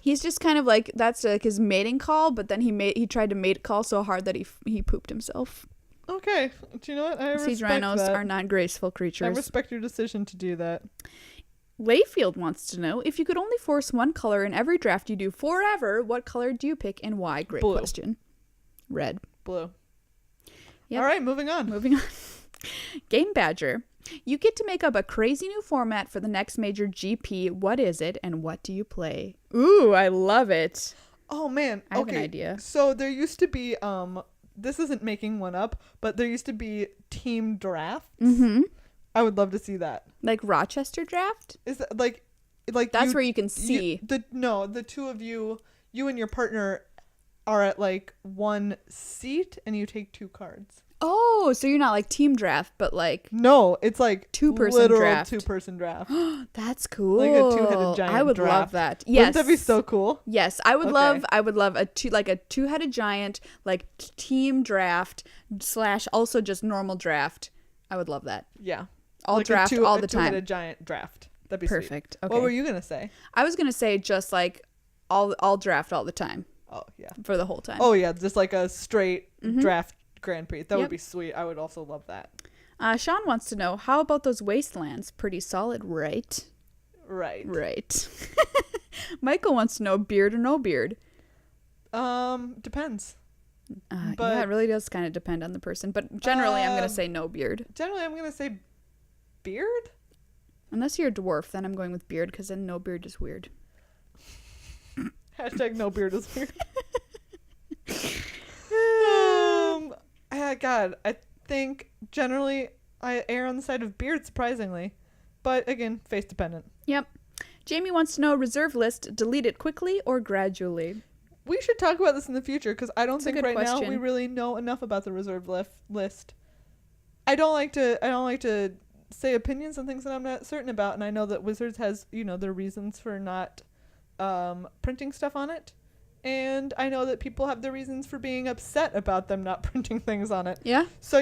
He's just kind of like, that's like his mating call, but then he tried to mate call so hard that he pooped himself. Okay. Do you know what? I respect Siege rhinos that. are not graceful creatures. I respect your decision to do that. Layfield wants to know, if you could only force one color in every draft you do forever, what color do you pick and why? Great Blue. question. Red. Blue. Yep. All right, moving on. Game Badger. You get to make up a crazy new format for the next major GP. What is it, and what do you play? Ooh, I love it. Oh, man. I have an idea. So there used to be, this isn't making one up, but there used to be team drafts. Mm-hmm. I would love to see that. Like Rochester draft? Is that like that's where you can see. The two of you and your partner are at like one seat and you take two cards. Oh, so you're not like team draft, but like no, it's like two-person draft. Two-person draft. That's cool. Like a two-headed giant. I would draft. love that. Yes, wouldn't that be so cool? Yes, I would love a two-headed giant like team draft / also just normal draft. I would love that. Yeah, I'll like draft all the time. Two-headed giant draft. That'd be perfect. Sweet. Okay. What were you gonna say? I was gonna say just like I'll draft all the time. Oh yeah. For the whole time. Oh yeah, just like a straight draft Grand Prix. That would be sweet. I would also love that. Sean wants to know, how about those wastelands? Pretty solid, right? Right. Michael wants to know, beard or no beard? Depends. But yeah, it really does kind of depend on the person. But generally, I'm going to say no beard. Generally, I'm going to say beard? Unless you're a dwarf, then I'm going with beard, because then no beard is weird. Hashtag no beard is weird. God, I think generally I err on the side of beard, surprisingly. But again, face dependent. Yep. Jamie wants to know, reserve list, delete it quickly or gradually? We should talk about this in the future, because I don't think right question. now we really know enough about the reserve list. I don't like to say opinions on things that I'm not certain about, and I know that Wizards has, their reasons for not printing stuff on it. And I know that people have their reasons for being upset about them not printing things on it. Yeah? So,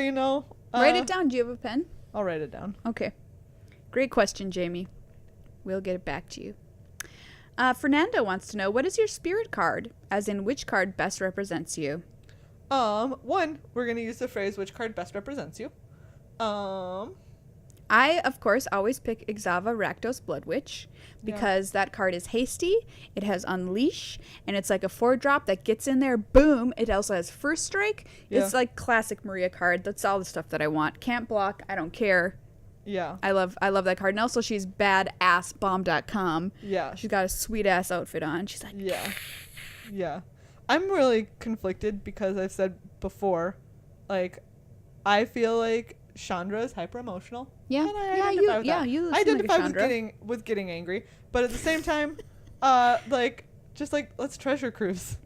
write it down. Do you have a pen? I'll write it down. Okay. Great question, Jamie. We'll get it back to you. Fernando wants to know, what is your spirit card? As in, which card best represents you? One, we're going to use the phrase, which card best represents you. I, of course, always pick Ixava Rakdos Blood Witch because that card is hasty, it has Unleash, and it's like a 4-drop that gets in there, boom. It also has First Strike. Yeah. It's like classic Maria card. That's all the stuff that I want. Can't block. I don't care. Yeah. I love that card. And also she's badassbomb.com. Yeah. She's got a sweet-ass outfit on. She's like... Yeah. Yeah. I'm really conflicted because I've said before, like... I feel like Chandra is hyper emotional. Yeah. And I Yeah, identify with that. you I seem like a identify Chandra. with getting angry, but at the same time, let's treasure cruise.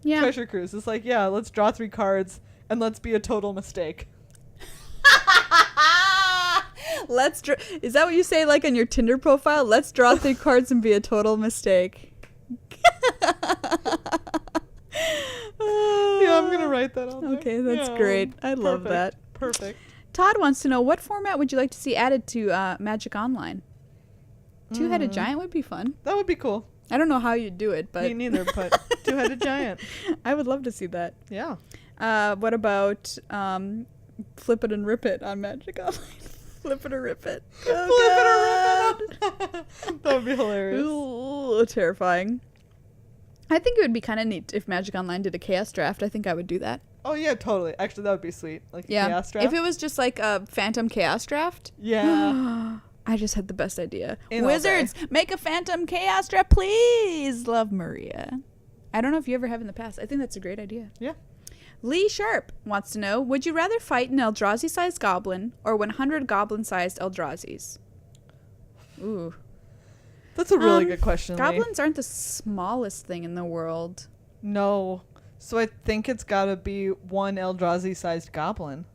Yeah. Treasure cruise. It's like, yeah, let's draw 3 cards and let's be a total mistake. Is that what you say like on your Tinder profile? Let's draw 3 cards and be a total mistake. Yeah, I'm gonna write that on there. Okay, that's Yeah, great. I love that. Perfect. Todd wants to know, what format would you like to see added to Magic Online? Two-headed giant would be fun. That would be cool. I don't know how you'd do it, but Me neither, but two-headed giant. I would love to see that. Yeah. What about flip it and rip it on Magic Online? Flip it or rip it. Oh, Flip it or rip it. That would be hilarious. Ooh, terrifying. I think it would be kind of neat if Magic Online did a chaos draft. I think I would do that. Oh yeah, totally. Actually, that would be sweet. Like a Yeah. chaos draft. If it was just like a phantom chaos draft. Yeah. I just had the best idea. In all Wizards, make a phantom chaos draft, please. Love, Maria. I don't know if you ever have in the past. I think that's a great idea. Yeah. Lee Sharp wants to know, would you rather fight an Eldrazi-sized goblin or 100 goblin-sized Eldrazi's? Ooh. That's a really good question, Lee. Goblins aren't the smallest thing in the world. No. So I think it's got to be one Eldrazi-sized goblin.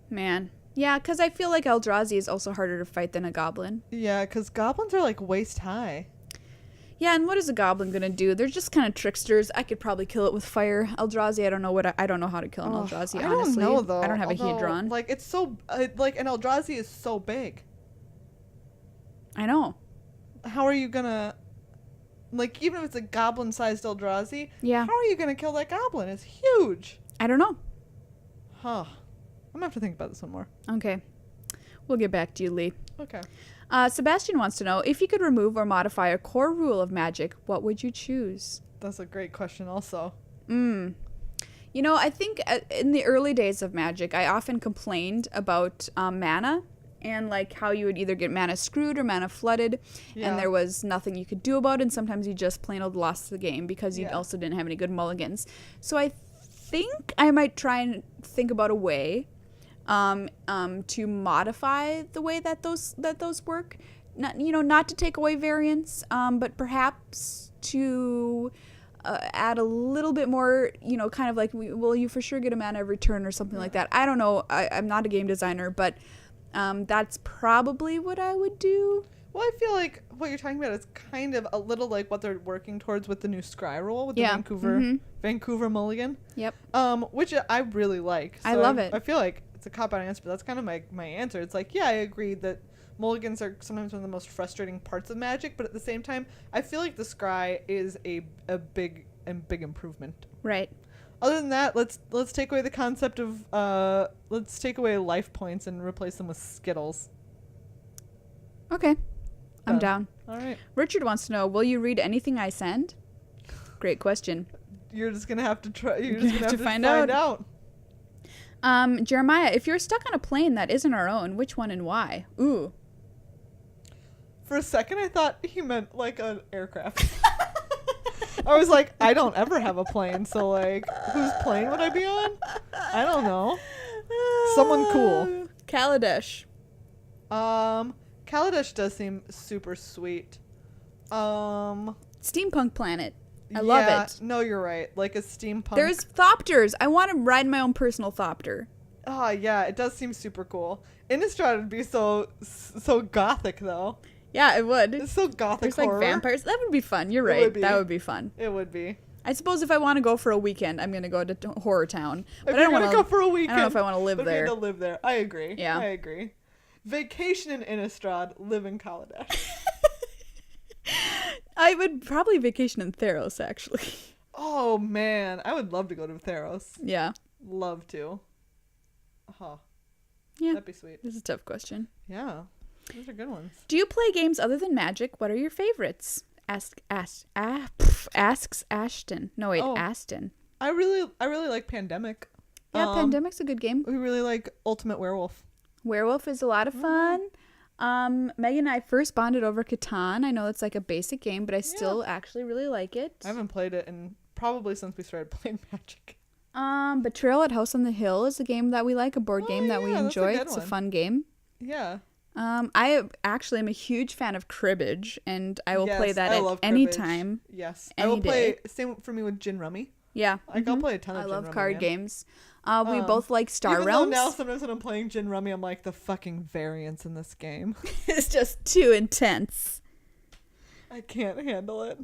Man. Yeah, because I feel like Eldrazi is also harder to fight than a goblin. Yeah, because goblins are like waist high. Yeah, and what is a goblin gonna do? They're just kind of tricksters. I could probably kill it with fire. Eldrazi, I don't know I don't know how to kill an Eldrazi. I Honestly, don't know though. I don't have a Although, Hedron. Like it's so like an Eldrazi is so big. I know. How are you gonna like even if it's a goblin-sized Eldrazi? Yeah. How are you gonna kill that goblin? It's huge. I don't know. Huh. I'm gonna have to think about this one more. Okay, we'll get back to you, Lee. Okay. Sebastian wants to know, if you could remove or modify a core rule of Magic, what would you choose? That's a great question also. You know, I think in the early days of Magic, I often complained about mana and like how you would either get mana screwed or mana flooded, and there was nothing you could do about it, and sometimes you just plain old lost the game because you also didn't have any good mulligans. So I think I might try and think about a way to modify the way that those work, not to take away variance, but perhaps to add a little bit more, kind of like, you for sure get a mana every turn or something like that. I don't know. I'm not a game designer, but that's probably what I would do. Well, I feel like what you're talking about is kind of a little like what they're working towards with the new Scry rule with the Vancouver Mulligan. Yep. Which I really like. So I love it. I feel like it's a cop-out answer, but that's kind of my answer. It's like, yeah, I agree that mulligans are sometimes one of the most frustrating parts of Magic, but at the same time, I feel like the Scry is a big improvement. Right. Other than that, let's take away the concept of let's take away life points and replace them with Skittles. Okay. I'm down. All right. Richard wants to know, will you read anything I send? Great question. You're just gonna have to try. You're just gonna have to find out. Jeremiah, if you're stuck on a plane that isn't our own, which one and why? Ooh. For a second, I thought he meant like an aircraft. I was like, I don't ever have a plane, so like, whose plane would I be on? I don't know. Someone cool. Kaladesh. Kaladesh does seem super sweet. Steampunk planet. I love it. No, you're right. Like a steampunk. There's Thopters. I want to ride my own personal Thopter. Oh, yeah. It does seem super cool. Innistrad would be so gothic, though. Yeah, it would. It's so gothic. There's horror. like vampires. That would be fun. You're right. That would be fun. It would be. I suppose if I want to go for a weekend, I'm going to go to Horror Town. But I don't want to go for a weekend. I don't know if I want to live there. To live there. I agree. Yeah. I agree. Vacation in Innistrad, live in Kaladesh. I would probably vacation in Theros, actually. Oh, man. I would love to go to Theros. Yeah. Love to. Huh. Yeah. That'd be sweet. This is a tough question. Yeah. Those are good ones. Do you play games other than Magic? What are your favorites? Asks Ashton. No, wait, Aston. I really like Pandemic. Yeah, Pandemic's a good game. We really like Ultimate Werewolf. Werewolf is a lot of fun. Meghan and I first bonded over Catan. I know it's like a basic game, but I still actually really like it. I haven't played it in probably since we started playing Magic. Betrayal at House on the Hill is a game that we like, a board game that we yeah, that's a enjoy. good It's a one. fun game. Yeah. I actually am a huge fan of cribbage, and I will play that I at love any cribbage. time. Yes. any I will play, day. same for me with Gin Rummy. Yeah. Like, I'll play a ton of I Gin love Rummy, card man. games. We both like Star Even Realms. though now sometimes when I'm playing Gin Rummy, I'm like, the fucking variance in this game. It's just too intense. I can't handle it.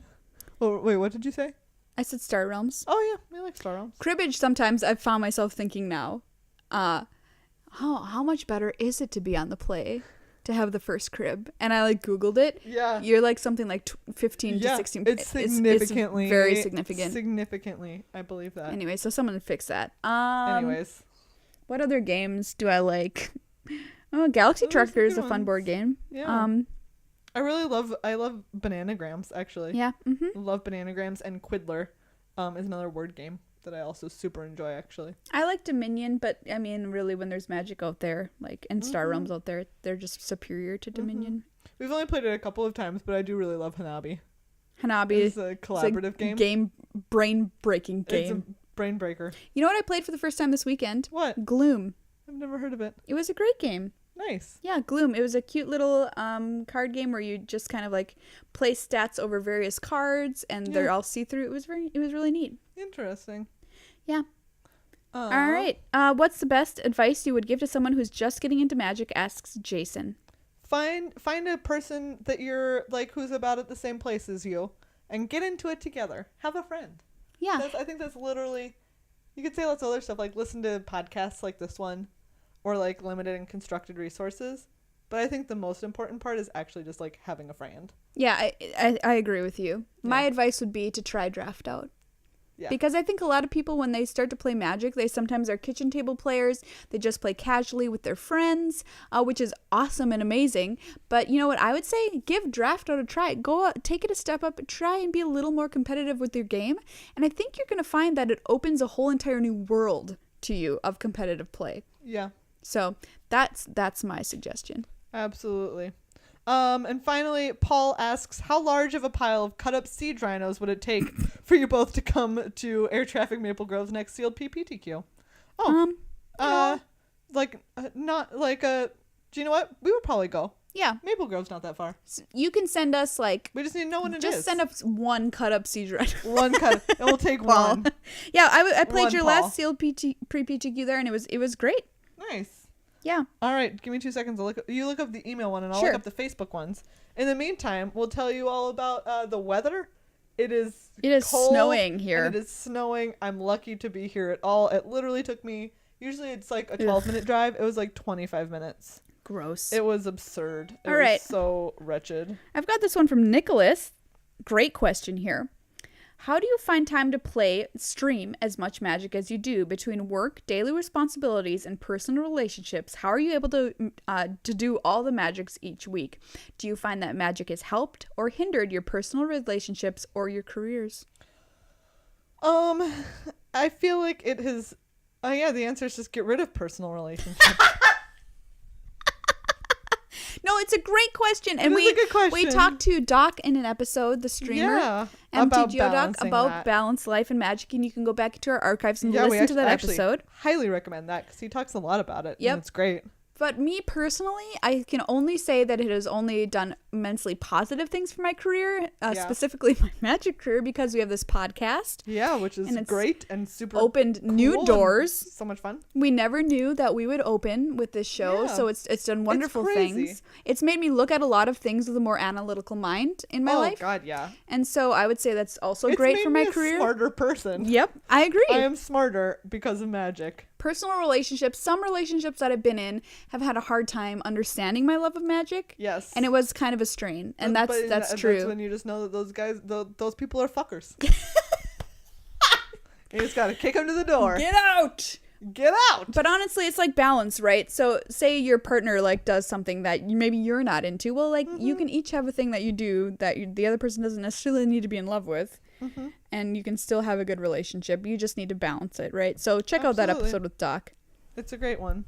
Oh, wait, what did you say? I said Star Realms. Oh, yeah. I like Star Realms. Cribbage, sometimes I've found myself thinking now, how much better is it to be on the play to have the first crib? And I like Googled it. Yeah. You're like something like 15 to 16. It's significantly. It's very significant. Significantly. I believe that. Anyway, so someone fix that. Anyways. What other games do I like? Oh, Galaxy Those are Trucker is a good fun ones. board game. Yeah. I love Bananagrams, actually. Yeah. Love Bananagrams, and Quiddler is another word game that I also super enjoy, actually. I like Dominion, but I mean, really, when there's Magic out there, like, and Star Realms out there, they're just superior to Dominion. We've only played it a couple of times, but I do really love Hanabi. Hanabi It's a collaborative game. Brain-breaking It's game. a brain breaker. You know what I played for the first time this weekend? What? Gloom. I've never heard of it. It was a great game. Nice. Yeah, Gloom. It was a cute little card game where you just kind of like place stats over various cards, and they're all see-through. It was really neat. Interesting. Yeah. All right. What's the best advice you would give to someone who's just getting into Magic? Asks Jason. Find a person that you're like who's about at the same place as you, and get into it together. Have a friend. Yeah. I think that's literally. You could say lots of other stuff, like listen to podcasts like this one, or like limited and constructed resources. But I think the most important part is actually just like having a friend. Yeah, I agree with you. My advice would be to try Draft Out. Yeah. Because I think a lot of people, when they start to play Magic, they sometimes are kitchen table players. They just play casually with their friends, which is awesome and amazing. But you know what I would say? Give Draft Out a try. Go out, take it a step up, try and be a little more competitive with your game. And I think you're going to find that it opens a whole entire new world to you of competitive play. Yeah. So that's my suggestion. Absolutely. And finally, Paul asks, how large of a pile of cut-up siege rhinos would it take for you both to come to Air Traffic Maple Grove's next sealed PPTQ? Not like a... Do you know what? We would probably go. Yeah. Maple Grove's not that far. You can send us like... We just need to know when it is. Just send us one cut up siege rhino. One cut. It will take one. Yeah, I played One your Paul. last sealed pre-PTQ there, and it was great. Nice. Yeah. All right, give me 2 seconds. You look up the email one, and I'll look up the Facebook ones. In the meantime, we'll tell you all about the weather. It is cold, snowing here. And it is snowing. I'm lucky to be here at all. It literally took me, usually it's like a 12-minute drive. It was like 25 minutes. Gross. It was absurd. It all right. was so wretched. I've got this one from Nicholas. Great question here. How do you find time to stream as much Magic as you do between work, daily responsibilities, and personal relationships? How are you able to do all the Magics each week? Do you find that Magic has helped or hindered your personal relationships or your careers? I feel like it has... the answer is just get rid of personal relationships. No, it's a great question. And it is a good question. we talked to Doc in an episode, the streamer, MTG Doc, about balanced life and Magic, and you can go back into our archives and listen to that episode. Highly recommend that because he talks a lot about it. Yep. And it's great. But me personally, I can only say that it has only done immensely positive things for my career, specifically my Magic career, because we have this podcast. Yeah, which is great and super opened cool new doors. So much fun. We never knew that we would open with this show, so it's done wonderful things. It's made me look at a lot of things with a more analytical mind in my life. Oh God, yeah. And so I would say that's also great for my career. It's made me a smarter person. Yep, I agree. I am smarter because of Magic. Personal relationships, some relationships that I've been in have had a hard time understanding my love of Magic. Yes. And it was kind of a strain. And that's true. That's when you just know that those guys, those people are fuckers. You just gotta kick them to the door. Get out! Get out! But honestly, it's like balance, right? So say your partner like does something that maybe you're not into. Well, like you can each have a thing that you do that the other person doesn't necessarily need to be in love with. And you can still have a good relationship. You just need to balance it, right? So check out that episode with Doc. It's a great one.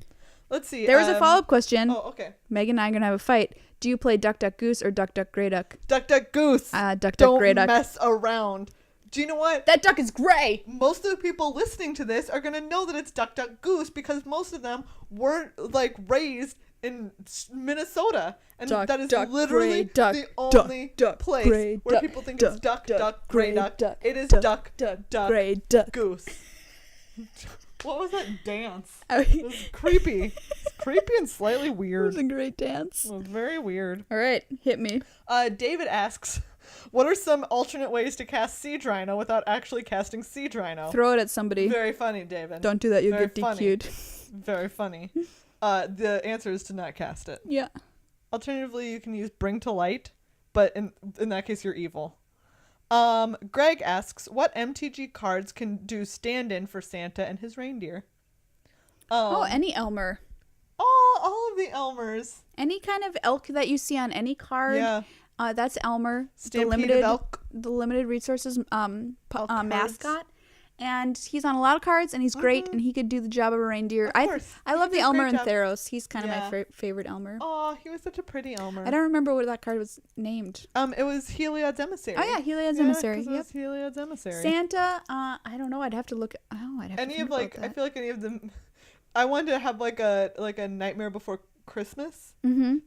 Let's see. There was a follow-up question. Oh, okay. Megan and I are going to have a fight. Do you play Duck, Duck, Goose or Duck, Duck, Grey Duck? Duck, Duck, Goose. Duck, Duck, Grey Duck. Don't mess around. Do you know what? That duck is gray. Most of the people listening to this are going to know that it's Duck Duck Goose because most of them weren't like raised in Minnesota. And Duck, that is duck, literally gray, duck, the only duck, place gray, where duck, people think duck, it's duck, duck, duck, gray, duck. duck, It is duck, duck, duck, duck, gray, duck. goose. What was that dance? I It was creepy. It's creepy and slightly It weird. was a great dance. It was very weird. All right, hit me. David asks, what are some alternate ways to cast Siege Rhino without actually casting Siege Rhino? Throw it at somebody. Very funny, David. Don't do that. You'll Very get funny. DQ'd. Very funny. The answer is to not cast it. Yeah. Alternatively, you can use Bring to Light, but in that case, you're evil. Greg asks, what MTG cards can do stand-in for Santa and his reindeer? Any Elmer. All of the Elmers. Any kind of elk that you see on any card. Yeah. That's Elmer. Stampede of Elk. The limited resources Elk cards. mascot. And he's on a lot of cards, and he's great, and he could do the job of a reindeer. Of course. I love He the did a Elmer great and job. Theros. He's kind of Yeah. my favorite Elmer. Oh, he was such a pretty Elmer. I don't remember what that card was named. It was Heliod's Emissary. Oh, yeah, Heliod's Emissary. 'cause it Yep. was Heliod's Emissary. Santa, I don't know. I'd have to look. I'd have to Any think of like, about I feel like any of them. I wanted to have like a Nightmare Before Christmas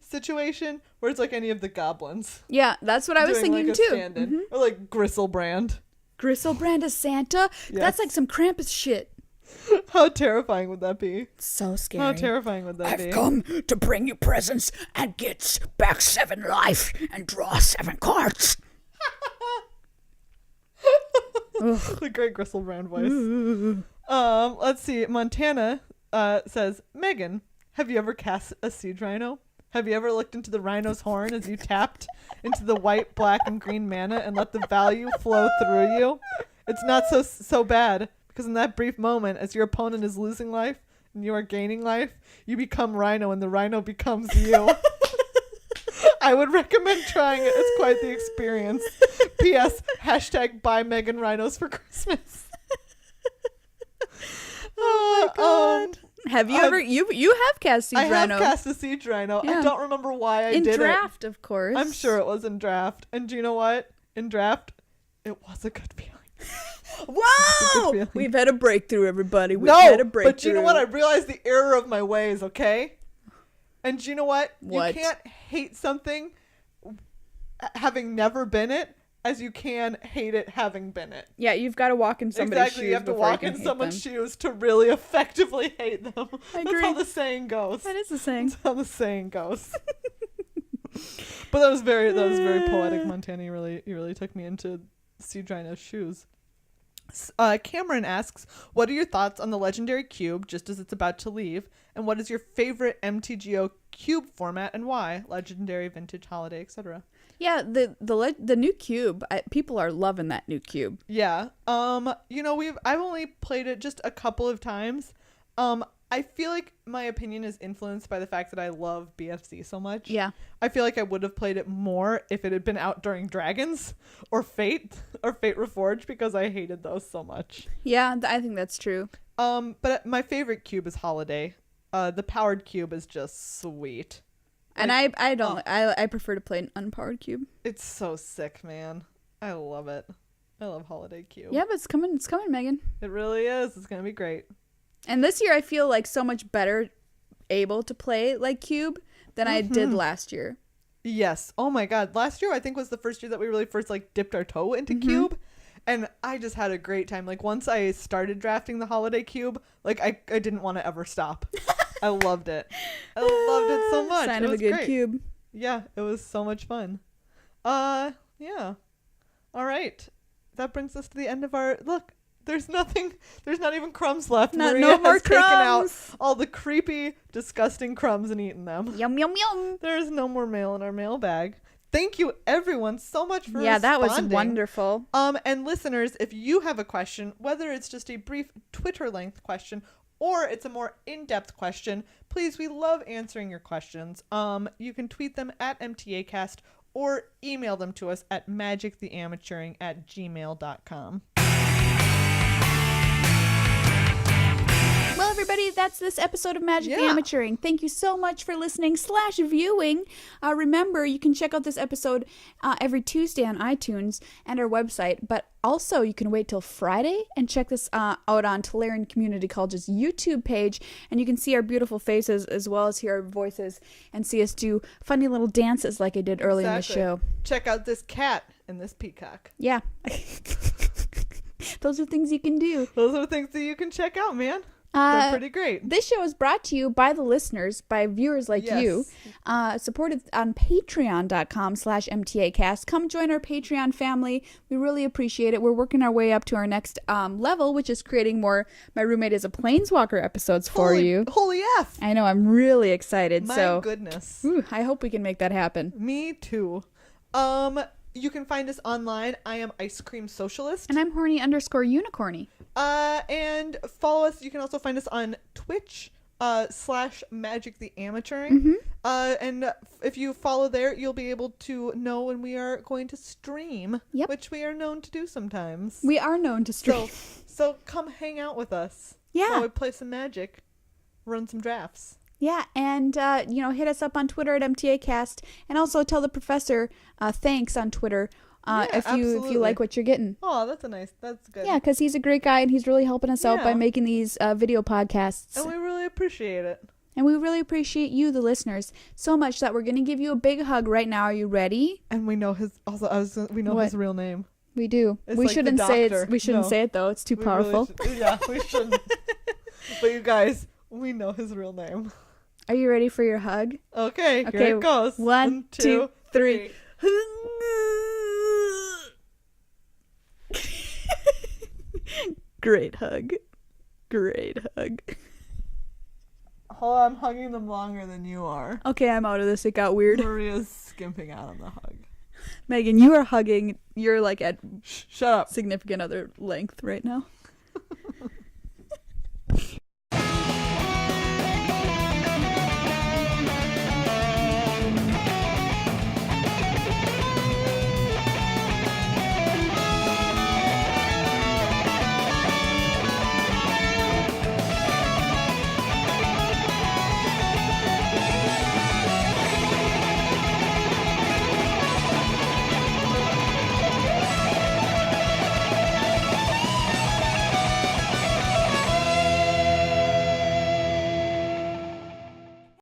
situation where it's like any of the goblins. Yeah, that's what I was doing, thinking like, a too. stand-in. Or like Gristlebrand. Gristlebrand as Santa? Yes. That's like some Krampus shit. How terrifying would that be? So scary. How terrifying would that be? Come to bring you presents and get back 7 life and draw 7 cards. The great Gristlebrand voice. Let's see. Montana says, Meghan, have you ever cast a Siege Rhino? Have you ever looked into the rhino's horn as you tapped into the white, black, and green mana and let the value flow through you? It's not so bad, because in that brief moment, as your opponent is losing life and you are gaining life, you become Rhino and the Rhino becomes you. I would recommend trying it. It's quite the experience. P.S. # buy Meghan Rhinos for Christmas. Oh my god. Have you ever you have cast Siege Rhino? I have cast a Siege Rhino. Yeah. I don't remember why I did in draft, of course. I'm sure it was in draft. And do you know what? In draft, it was a good feeling. Whoa! feeling. We've had a breakthrough, everybody. We've had a breakthrough. But you know what? I realized the error of my ways, okay? And do you know what? What? You can't hate something having never been it as you can hate it having been it. Yeah, you've got to walk in somebody's Exactly, shoes. you have to before walk you in can hate someone's them. shoes to really effectively hate them. I That's agree. how the saying goes. That is the saying. That's how the saying goes. But that was very poetic, Montana. You really took me into Siege Rhino's shoes. Cameron asks, what are your thoughts on the Legendary Cube just as it's about to leave? And what is your favorite MTGO Cube format and why? Legendary, Vintage, Holiday, etc. Yeah, the new cube. People are loving that new cube. Yeah. I've only played it just a couple of times. I feel like my opinion is influenced by the fact that I love BFC so much. Yeah. I feel like I would have played it more if it had been out during Dragons or Fate Reforged because I hated those so much. Yeah, I think that's true. But my favorite cube is Holiday. The powered cube is just sweet. And I prefer to play an unpowered cube. It's so sick, man. I love it. I love Holiday Cube. Yeah, but it's coming, Megan. It really is. It's gonna be great. And this year I feel like so much better able to play like cube than I did last year. Yes. Oh my god. Last year I think was the first year that we really first like dipped our toe into cube. And I just had a great time. Like once I started drafting the Holiday Cube, like I didn't want to ever stop. I loved it. I loved it so much. Sign It of a was good great. cube. Yeah, it was so much fun. Yeah. All right. That brings us to the end of our look. There's not even crumbs left. No Maria more has taken out crumbs. all the creepy, disgusting crumbs and eaten them. Yum yum yum. There's no more mail in our mailbag. Thank you everyone so much for Yeah, that was responding. wonderful. And listeners, if you have a question, whether it's just a brief Twitter length question or it's a more in-depth question, please, we love answering your questions. You can tweet them at MTAcast or email them to us at magictheamateuring@gmail.com. Well, everybody, that's this episode of Magic the Yeah. Amateuring. Thank you so much for listening / viewing. Remember, you can check out this episode every Tuesday on iTunes and our website, but also you can wait till Friday and check this out on Tolarian Community College's YouTube page, and you can see our beautiful faces as well as hear our voices and see us do funny little dances like I did early in the show. Check out this cat and this peacock. Yeah. Those are things you can do. Those are the things that you can check out, man. They're pretty great. This show is brought to you by the listeners, by viewers like you, supported on patreon.com/MTAcast. Come join our Patreon family. We really appreciate it. We're working our way up to our next level, which is creating more My Roommate is a Planeswalker episodes for you. Holy F! I know, I'm really excited. My goodness. I hope we can make that happen. Me too. You can find us online. I am Ice Cream Socialist. And I'm horny_unicorny. And follow us. You can also find us on Twitch /Magic the Amateuring. And if you follow there, you'll be able to know when we are going to stream, which we are known to do sometimes. We are known to stream. So come hang out with us. Yeah. While we play some Magic, run some drafts. Yeah, and, hit us up on Twitter at MTAcast, and also tell the professor thanks on Twitter if you like what you're getting. Oh, that's good. Yeah, because he's a great guy, and he's really helping us out by making these video podcasts. And we really appreciate it. And we really appreciate you, the listeners, so much that we're going to give you a big hug right now. Are you ready? And we know his real name. We do. It's We like shouldn't the say doctor. it. We shouldn't No. say it, though. It's too powerful. We shouldn't. But you guys, we know his real name. Are you ready for your hug? Okay, here it goes. 1, 2, 3. Great hug. Great hug. Oh, I'm hugging them longer than you are. Okay, I'm out of this. It got weird. Maria's skimping out on the hug. Megan, you are hugging. You're like at Shut up. significant other length right now.